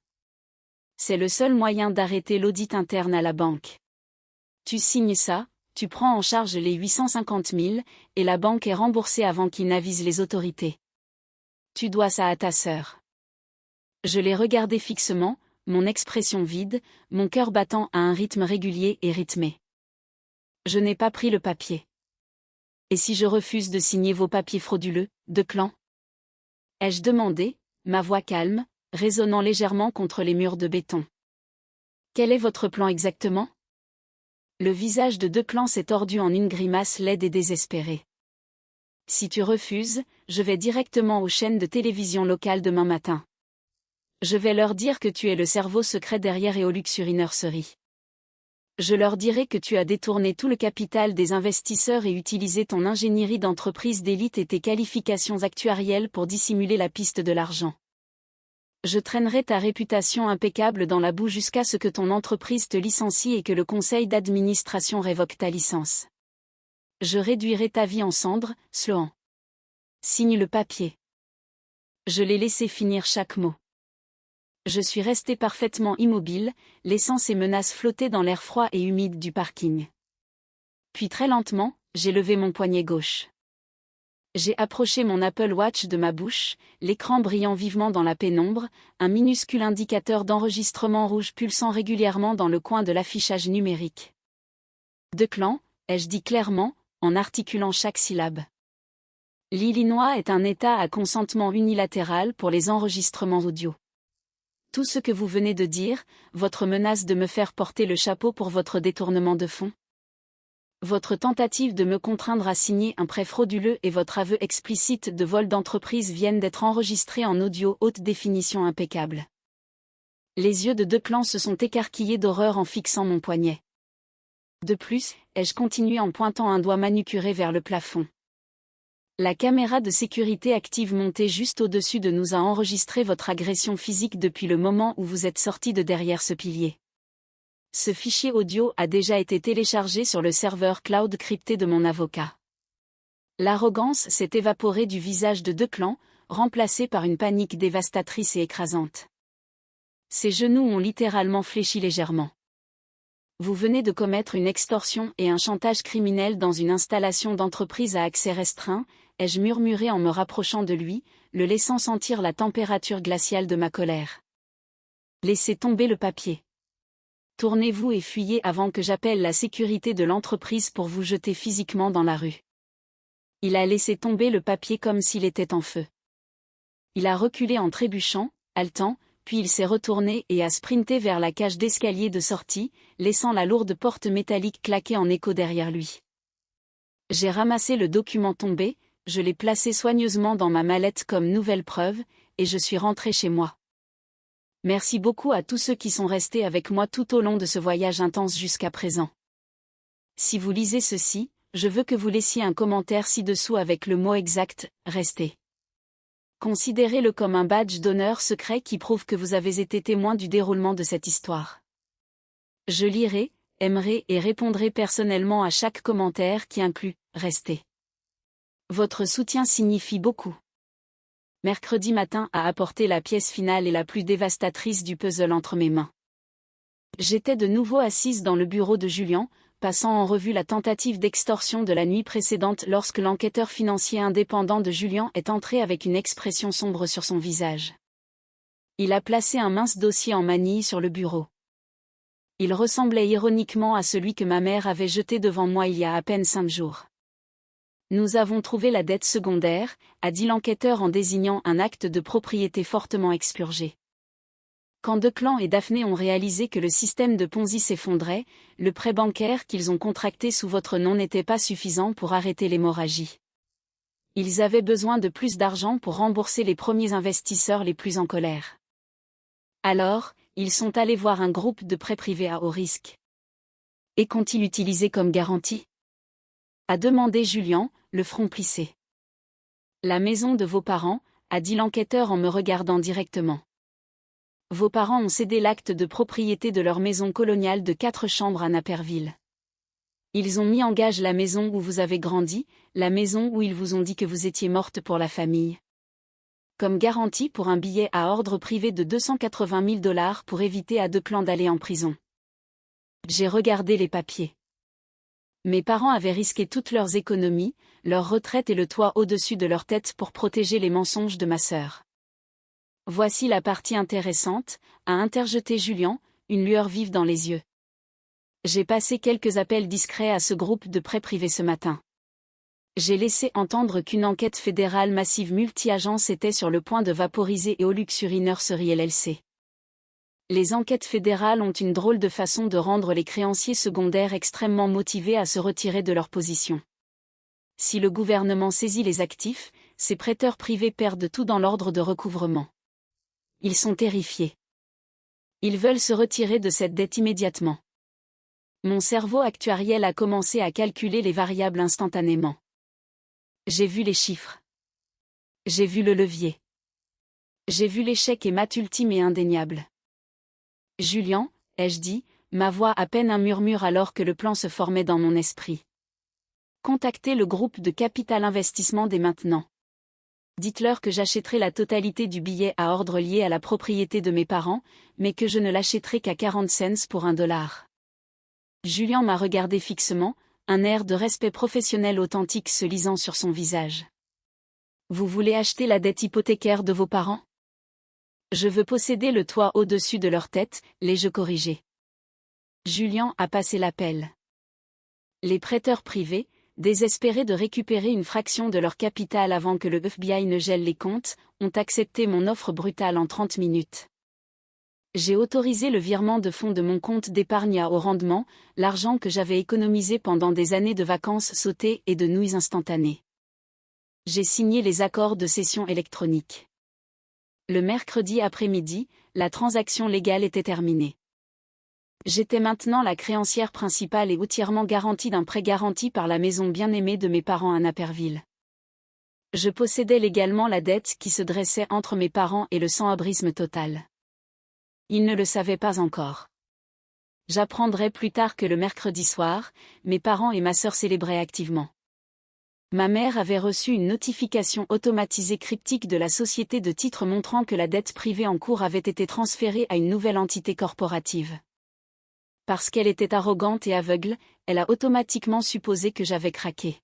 C'est le seul moyen d'arrêter l'audit interne à la banque. Tu signes ça, tu prends en charge les 850 000, et la banque est remboursée avant qu'il n'avise les autorités. Tu dois ça à ta sœur. Je l'ai regardé fixement, mon expression vide, mon cœur battant à un rythme régulier et rythmé. Je n'ai pas pris le papier. Et si je refuse de signer vos papiers frauduleux, Declan ? Ai-je demandé, ma voix calme, résonnant légèrement contre les murs de béton. Quel est votre plan exactement ? Le visage de Declan s'est tordu en une grimace laide et désespérée. Si tu refuses, je vais directement aux chaînes de télévision locales demain matin. Je vais leur dire que tu es le cerveau secret derrière Eolux sur une nurserie. Je leur dirai que tu as détourné tout le capital des investisseurs et utilisé ton ingénierie d'entreprise d'élite et tes qualifications actuarielles pour dissimuler la piste de l'argent. Je traînerai ta réputation impeccable dans la boue jusqu'à ce que ton entreprise te licencie et que le conseil d'administration révoque ta licence. Je réduirai ta vie en cendres, Sloan. Signe le papier. Je l'ai laissé finir chaque mot. Je suis resté parfaitement immobile, laissant ces menaces flotter dans l'air froid et humide du parking. Puis très lentement, j'ai levé mon poignet gauche. J'ai approché mon Apple Watch de ma bouche, l'écran brillant vivement dans la pénombre, un minuscule indicateur d'enregistrement rouge pulsant régulièrement dans le coin de l'affichage numérique. Declan, ai-je dit clairement, en articulant chaque syllabe. L'Illinois est un État à consentement unilatéral pour les enregistrements audio. Tout ce que vous venez de dire, votre menace de me faire porter le chapeau pour votre détournement de fonds, votre tentative de me contraindre à signer un prêt frauduleux et votre aveu explicite de vol d'entreprise viennent d'être enregistrés en audio haute définition impeccable. Les yeux de Declan se sont écarquillés d'horreur en fixant mon poignet. De plus, ai-je continué en pointant un doigt manucuré vers le plafond. La caméra de sécurité active montée juste au-dessus de nous a enregistré votre agression physique depuis le moment où vous êtes sorti de derrière ce pilier. Ce fichier audio a déjà été téléchargé sur le serveur cloud crypté de mon avocat. L'arrogance s'est évaporée du visage de Declan, remplacée par une panique dévastatrice et écrasante. Ses genoux ont littéralement fléchi légèrement. Vous venez de commettre une extorsion et un chantage criminel dans une installation d'entreprise à accès restreint, ai-je murmuré en me rapprochant de lui, le laissant sentir la température glaciale de ma colère. Laissez tomber le papier. Tournez-vous et fuyez avant que j'appelle la sécurité de l'entreprise pour vous jeter physiquement dans la rue. Il a laissé tomber le papier comme s'il était en feu. Il a reculé en trébuchant, haletant, puis il s'est retourné et a sprinté vers la cage d'escalier de sortie, laissant la lourde porte métallique claquer en écho derrière lui. J'ai ramassé le document tombé, je l'ai placé soigneusement dans ma mallette comme nouvelle preuve, et je suis rentré chez moi. Merci beaucoup à tous ceux qui sont restés avec moi tout au long de ce voyage intense jusqu'à présent. Si vous lisez ceci, je veux que vous laissiez un commentaire ci-dessous avec le mot exact « Restez ». Considérez-le comme un badge d'honneur secret qui prouve que vous avez été témoin du déroulement de cette histoire. Je lirai, aimerai et répondrai personnellement à chaque commentaire qui inclut « Restez ». Votre soutien signifie beaucoup. mercredi matin a apporté la pièce finale et la plus dévastatrice du puzzle entre mes mains. J'étais de nouveau assise dans le bureau de Julian, passant en revue la tentative d'extorsion de la nuit précédente lorsque l'enquêteur financier indépendant de Julian est entré avec une expression sombre sur son visage. Il a placé un mince dossier en manille sur le bureau. Il ressemblait ironiquement à celui que ma mère avait jeté devant moi il y a à peine 5 jours. Nous avons trouvé la dette secondaire, a dit l'enquêteur en désignant un acte de propriété fortement expurgé. Quand Declan et Daphné ont réalisé que le système de Ponzi s'effondrait, le prêt bancaire qu'ils ont contracté sous votre nom n'était pas suffisant pour arrêter l'hémorragie. Ils avaient besoin de plus d'argent pour rembourser les premiers investisseurs les plus en colère. Alors, ils sont allés voir un groupe de prêts privés à haut risque. Et qu'ont-ils utilisé comme garantie ? A demandé Julian, le front plissé. La maison de vos parents, a dit l'enquêteur en me regardant directement. Vos parents ont cédé l'acte de propriété de leur maison coloniale de 4 chambres à Naperville. Ils ont mis en gage la maison où vous avez grandi, la maison où ils vous ont dit que vous étiez morte pour la famille. Comme garantie pour un billet à ordre privé de 280 000 $ pour éviter à Declan d'aller en prison. J'ai regardé les papiers. Mes parents avaient risqué toutes leurs économies, leur retraite et le toit au-dessus de leur tête pour protéger les mensonges de ma sœur. Voici la partie intéressante, a interjeté Julian, une lueur vive dans les yeux. J'ai passé quelques appels discrets à ce groupe de prêts privés ce matin. J'ai laissé entendre qu'une enquête fédérale massive multi-agence était sur le point de vaporiser et Luxury Nursery LLC. Les enquêtes fédérales ont une drôle de façon de rendre les créanciers secondaires extrêmement motivés à se retirer de leur position. Si le gouvernement saisit les actifs, ces prêteurs privés perdent tout dans l'ordre de recouvrement. Ils sont terrifiés. Ils veulent se retirer de cette dette immédiatement. Mon cerveau actuariel a commencé à calculer les variables instantanément. J'ai vu les chiffres. J'ai vu le levier. J'ai vu l'échec et mat ultime et indéniable. Julian, ai-je dit, ma voix à peine un murmure alors que le plan se formait dans mon esprit. Contactez le groupe de Capital Investissement dès maintenant. Dites-leur que j'achèterai la totalité du billet à ordre lié à la propriété de mes parents, mais que je ne l'achèterai qu'à 40 cents pour $1. Julian m'a regardé fixement, un air de respect professionnel authentique se lisant sur son visage. Vous voulez acheter la dette hypothécaire de vos parents ? Je veux posséder le toit au-dessus de leur tête, l'ai-je corrigé. Julian a passé l'appel. Les prêteurs privés, désespérés de récupérer une fraction de leur capital avant que le FBI ne gèle les comptes, ont accepté mon offre brutale en 30 minutes. J'ai autorisé le virement de fonds de mon compte d'épargne à haut rendement, l'argent que j'avais économisé pendant des années de vacances sautées et de nouilles instantanées. J'ai signé les accords de cession électronique. Le mercredi après-midi, la transaction légale était terminée. J'étais maintenant la créancière principale et entièrement garantie d'un prêt garanti par la maison bien-aimée de mes parents à Naperville. Je possédais légalement la dette qui se dressait entre mes parents et le sans-abrisme total. Ils ne le savaient pas encore. J'apprendrai plus tard que le mercredi soir, mes parents et ma sœur célébraient activement. Ma mère avait reçu une notification automatisée cryptique de la société de titres montrant que la dette privée en cours avait été transférée à une nouvelle entité corporative. Parce qu'elle était arrogante et aveugle, elle a automatiquement supposé que j'avais craqué.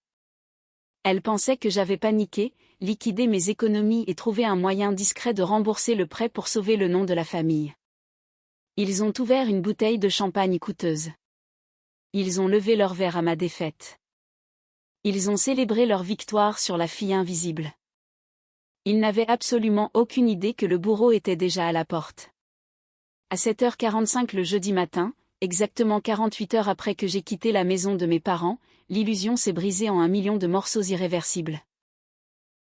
Elle pensait que j'avais paniqué, liquidé mes économies et trouvé un moyen discret de rembourser le prêt pour sauver le nom de la famille. Ils ont ouvert une bouteille de champagne coûteuse. Ils ont levé leur verre à ma défaite. Ils ont célébré leur victoire sur la fille invisible. Ils n'avaient absolument aucune idée que le bourreau était déjà à la porte. À 7h45 le jeudi matin, exactement 48 heures après que j'ai quitté la maison de mes parents, l'illusion s'est brisée en 1 million de morceaux irréversibles.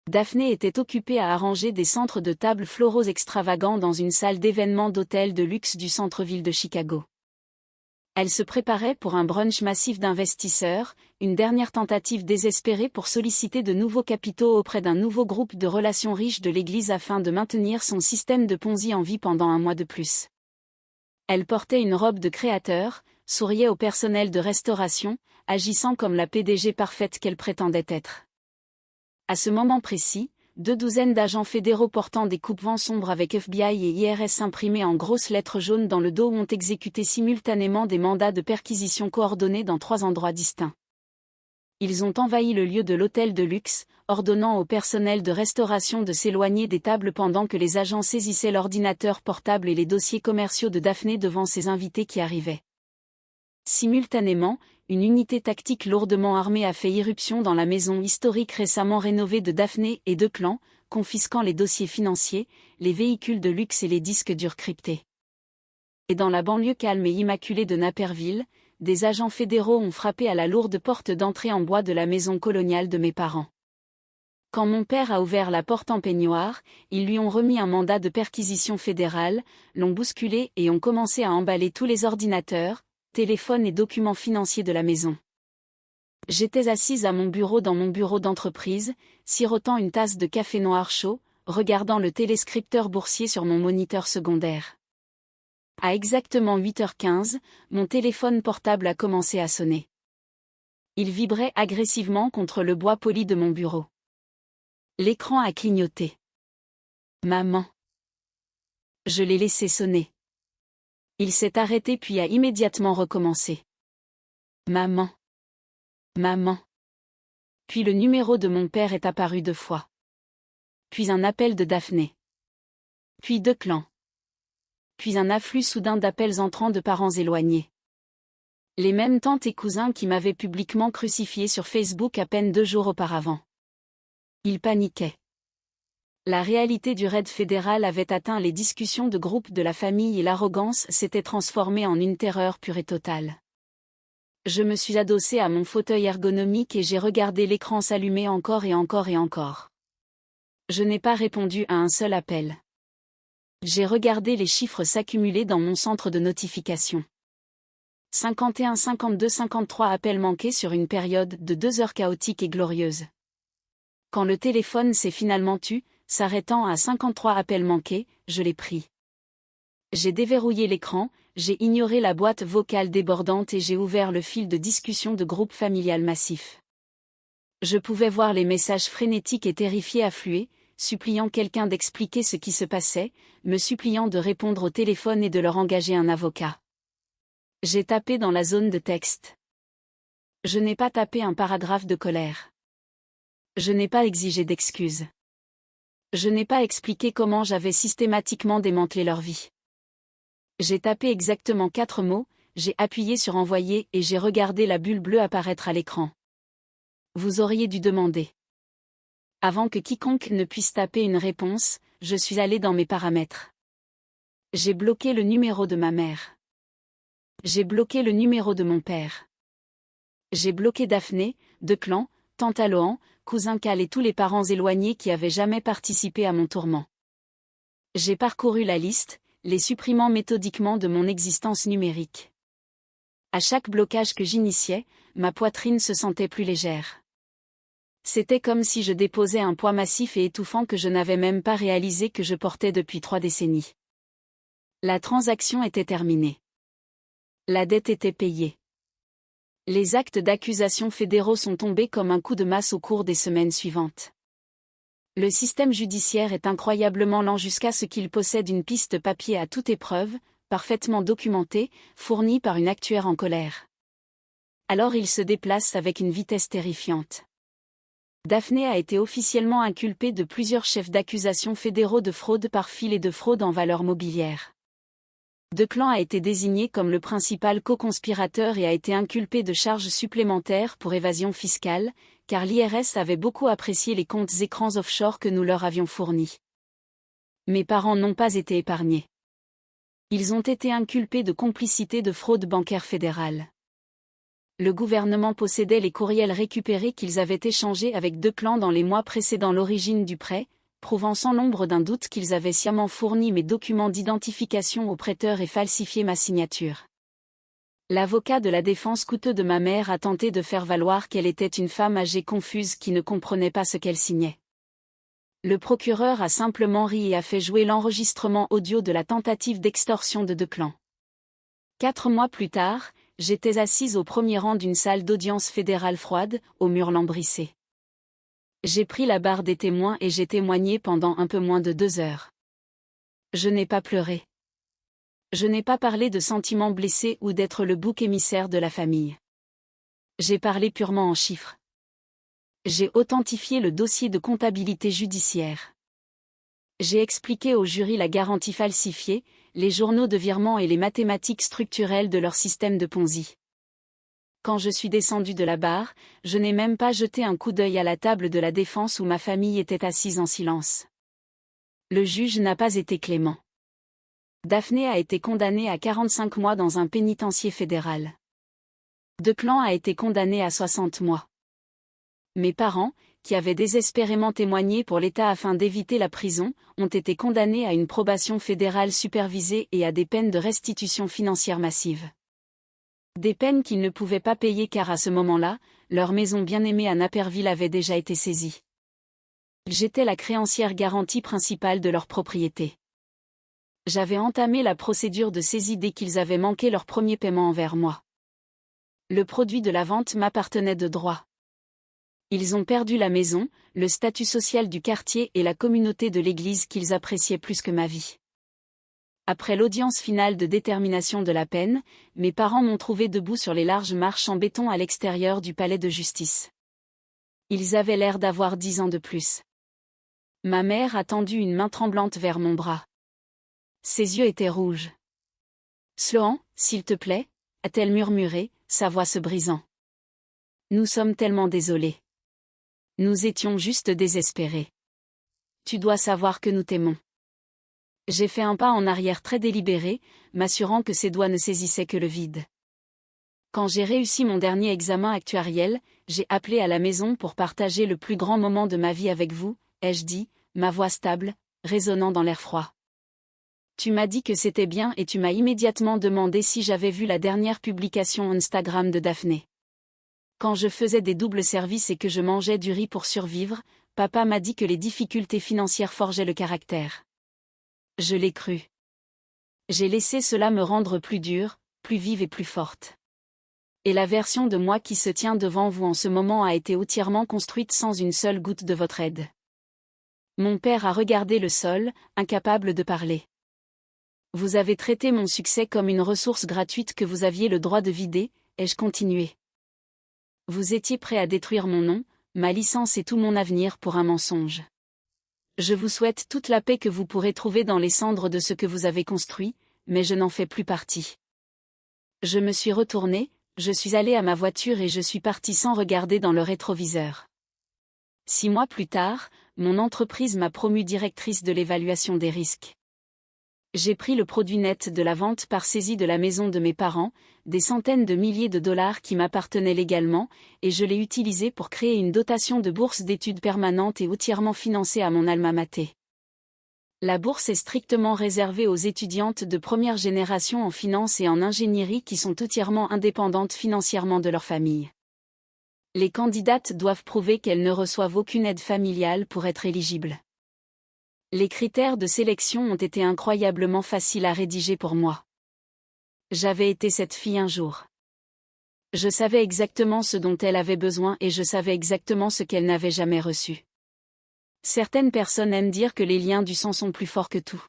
Daphné était occupée à arranger des centres de table floraux extravagants dans une salle d'événements d'hôtel de luxe du centre-ville de Chicago. Elle se préparait pour un brunch massif d'investisseurs, une dernière tentative désespérée pour solliciter de nouveaux capitaux auprès d'un nouveau groupe de relations riches de l'Église afin de maintenir son système de Ponzi en vie pendant 1 mois de plus. Elle portait une robe de créateur, souriait au personnel de restauration, agissant comme la PDG parfaite qu'elle prétendait être. À ce moment précis, 2 douzaines d'agents fédéraux portant des coupe-vents sombres avec FBI et IRS imprimés en grosses lettres jaunes dans le dos ont exécuté simultanément des mandats de perquisition coordonnés dans 3 endroits distincts. Ils ont envahi le lieu de l'hôtel de luxe, ordonnant au personnel de restauration de s'éloigner des tables pendant que les agents saisissaient l'ordinateur portable et les dossiers commerciaux de Daphné devant ses invités qui arrivaient. Simultanément, une unité tactique lourdement armée a fait irruption dans la maison historique récemment rénovée de Daphné et Declan, confisquant les dossiers financiers, les véhicules de luxe et les disques durs cryptés. Et dans la banlieue calme et immaculée de Naperville, des agents fédéraux ont frappé à la lourde porte d'entrée en bois de la maison coloniale de mes parents. Quand mon père a ouvert la porte en peignoir, ils lui ont remis un mandat de perquisition fédérale, l'ont bousculé et ont commencé à emballer tous les ordinateurs, téléphones et documents financiers de la maison. J'étais assise à mon bureau dans mon bureau d'entreprise, sirotant une tasse de café noir chaud, regardant le téléscripteur boursier sur mon moniteur secondaire. À exactement 8h15, mon téléphone portable a commencé à sonner. Il vibrait agressivement contre le bois poli de mon bureau. L'écran a clignoté. Maman. Je l'ai laissé sonner. Il s'est arrêté puis a immédiatement recommencé. Maman. Maman. Puis le numéro de mon père est apparu 2 fois. Puis un appel de Daphné. Puis Declan. Puis un afflux soudain d'appels entrants de parents éloignés. Les mêmes tantes et cousins qui m'avaient publiquement crucifié sur Facebook à peine 2 jours auparavant. Ils paniquaient. La réalité du raid fédéral avait atteint les discussions de groupe de la famille et l'arrogance s'était transformée en une terreur pure et totale. Je me suis adossée à mon fauteuil ergonomique et j'ai regardé l'écran s'allumer encore et encore et encore. Je n'ai pas répondu à un seul appel. J'ai regardé les chiffres s'accumuler dans mon centre de notification. 51, 52, 53 appels manqués sur une période de 2 heures chaotique et glorieuse. Quand le téléphone s'est finalement tu, s'arrêtant à 53 appels manqués, je l'ai pris. J'ai déverrouillé l'écran, j'ai ignoré la boîte vocale débordante et j'ai ouvert le fil de discussion de groupe familial massif. Je pouvais voir les messages frénétiques et terrifiés affluer, suppliant quelqu'un d'expliquer ce qui se passait, me suppliant de répondre au téléphone et de leur engager un avocat. J'ai tapé dans la zone de texte. Je n'ai pas tapé un paragraphe de colère. Je n'ai pas exigé d'excuses. Je n'ai pas expliqué comment j'avais systématiquement démantelé leur vie. J'ai tapé exactement 4 mots, j'ai appuyé sur envoyer et j'ai regardé la bulle bleue apparaître à l'écran. Vous auriez dû demander. Avant que quiconque ne puisse taper une réponse, je suis allé dans mes paramètres. J'ai bloqué le numéro de ma mère. J'ai bloqué le numéro de mon père. J'ai bloqué Daphné, Declan, tante Alohan, cousin Cal et tous les parents éloignés qui avaient jamais participé à mon tourment. J'ai parcouru la liste, les supprimant méthodiquement de mon existence numérique. À chaque blocage que j'initiais, ma poitrine se sentait plus légère. C'était comme si je déposais un poids massif et étouffant que je n'avais même pas réalisé que je portais depuis 3 décennies. La transaction était terminée. La dette était payée. Les actes d'accusation fédéraux sont tombés comme un coup de masse au cours des semaines suivantes. Le système judiciaire est incroyablement lent jusqu'à ce qu'il possède une piste papier à toute épreuve, parfaitement documentée, fournie par une actuaire en colère. Alors il se déplace avec une vitesse terrifiante. Daphné a été officiellement inculpée de plusieurs chefs d'accusation fédéraux de fraude par fil et de fraude en valeurs mobilières. Declan a été désigné comme le principal co-conspirateur et a été inculpé de charges supplémentaires pour évasion fiscale, car l'IRS avait beaucoup apprécié les comptes écrans offshore que nous leur avions fournis. Mes parents n'ont pas été épargnés. Ils ont été inculpés de complicité de fraude bancaire fédérale. Le gouvernement possédait les courriels récupérés qu'ils avaient échangés avec Declan dans les mois précédant l'origine du prêt, prouvant sans l'ombre d'un doute qu'ils avaient sciemment fourni mes documents d'identification au prêteur et falsifié ma signature. L'avocat de la défense coûteux de ma mère a tenté de faire valoir qu'elle était une femme âgée confuse qui ne comprenait pas ce qu'elle signait. Le procureur a simplement ri et a fait jouer l'enregistrement audio de la tentative d'extorsion de Declan. 4 mois plus tard, j'étais assise au premier rang d'une salle d'audience fédérale froide, aux murs lambrissés. J'ai pris la barre des témoins et j'ai témoigné pendant un peu moins de 2 heures. Je n'ai pas pleuré. Je n'ai pas parlé de sentiments blessés ou d'être le bouc émissaire de la famille. J'ai parlé purement en chiffres. J'ai authentifié le dossier de comptabilité judiciaire. J'ai expliqué au jury la garantie falsifiée, les journaux de virement et les mathématiques structurelles de leur système de Ponzi. Quand je suis descendu de la barre, je n'ai même pas jeté un coup d'œil à la table de la défense où ma famille était assise en silence. Le juge n'a pas été clément. Daphné a été condamnée à 45 mois dans un pénitencier fédéral. Declan a été condamné à 60 mois. Mes parents, qui avaient désespérément témoigné pour l'État afin d'éviter la prison, ont été condamnés à une probation fédérale supervisée et à des peines de restitution financière massive. Des peines qu'ils ne pouvaient pas payer car à ce moment-là, leur maison bien-aimée à Naperville avait déjà été saisie. J'étais la créancière garantie principale de leur propriété. J'avais entamé la procédure de saisie dès qu'ils avaient manqué leur premier paiement envers moi. Le produit de la vente m'appartenait de droit. Ils ont perdu la maison, le statut social du quartier et la communauté de l'église qu'ils appréciaient plus que ma vie. Après l'audience finale de détermination de la peine, mes parents m'ont trouvé debout sur les larges marches en béton à l'extérieur du palais de justice. Ils avaient l'air d'avoir 10 ans de plus. Ma mère a tendu une main tremblante vers mon bras. Ses yeux étaient rouges. « Sloan, s'il te plaît » a-t-elle murmuré, sa voix se brisant. « Nous sommes tellement désolés. Nous étions juste désespérés. Tu dois savoir que nous t'aimons. » J'ai fait un pas en arrière très délibéré, m'assurant que ses doigts ne saisissaient que le vide. Quand j'ai réussi mon dernier examen actuariel, j'ai appelé à la maison pour partager le plus grand moment de ma vie avec vous, ai-je dit, ma voix stable, résonnant dans l'air froid. Tu m'as dit que c'était bien et tu m'as immédiatement demandé si j'avais vu la dernière publication Instagram de Daphné. Quand je faisais des doubles services et que je mangeais du riz pour survivre, papa m'a dit que les difficultés financières forgeaient le caractère. Je l'ai cru. J'ai laissé cela me rendre plus dure, plus vive et plus forte. Et la version de moi qui se tient devant vous en ce moment a été entièrement construite sans une seule goutte de votre aide. Mon père a regardé le sol, incapable de parler. Vous avez traité mon succès comme une ressource gratuite que vous aviez le droit de vider, ai-je continué. Vous étiez prêt à détruire mon nom, ma licence et tout mon avenir pour un mensonge. Je vous souhaite toute la paix que vous pourrez trouver dans les cendres de ce que vous avez construit, mais je n'en fais plus partie. Je me suis retournée, je suis allée à ma voiture et je suis partie sans regarder dans le rétroviseur. 6 mois plus tard, mon entreprise m'a promue directrice de l'évaluation des risques. J'ai pris le produit net de la vente par saisie de la maison de mes parents, des centaines de milliers de dollars qui m'appartenaient légalement, et je l'ai utilisé pour créer une dotation de bourse d'études permanente et entièrement financée à mon alma mater. La bourse est strictement réservée aux étudiantes de première génération en finance et en ingénierie qui sont entièrement indépendantes financièrement de leur famille. Les candidates doivent prouver qu'elles ne reçoivent aucune aide familiale pour être éligibles. Les critères de sélection ont été incroyablement faciles à rédiger pour moi. J'avais été cette fille un jour. Je savais exactement ce dont elle avait besoin et je savais exactement ce qu'elle n'avait jamais reçu. Certaines personnes aiment dire que les liens du sang sont plus forts que tout.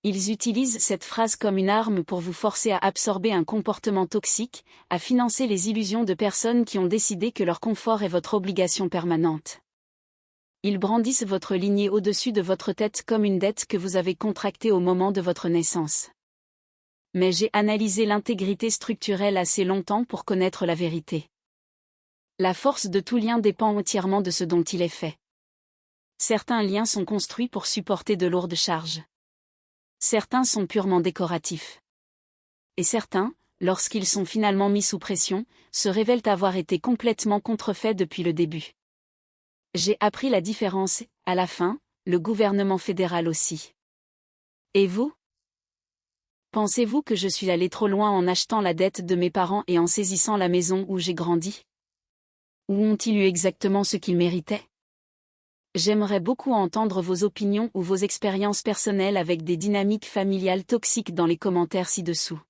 Ils utilisent cette phrase comme une arme pour vous forcer à absorber un comportement toxique, à financer les illusions de personnes qui ont décidé que leur confort est votre obligation permanente. Ils brandissent votre lignée au-dessus de votre tête comme une dette que vous avez contractée au moment de votre naissance. Mais j'ai analysé l'intégrité structurelle assez longtemps pour connaître la vérité. La force de tout lien dépend entièrement de ce dont il est fait. Certains liens sont construits pour supporter de lourdes charges. Certains sont purement décoratifs. Et certains, lorsqu'ils sont finalement mis sous pression, se révèlent avoir été complètement contrefaits depuis le début. J'ai appris la différence, à la fin, le gouvernement fédéral aussi. Et vous? Pensez-vous que je suis allé trop loin en achetant la dette de mes parents et en saisissant la maison où j'ai grandi? Ou ont-ils eu exactement ce qu'ils méritaient? J'aimerais beaucoup entendre vos opinions ou vos expériences personnelles avec des dynamiques familiales toxiques dans les commentaires ci-dessous.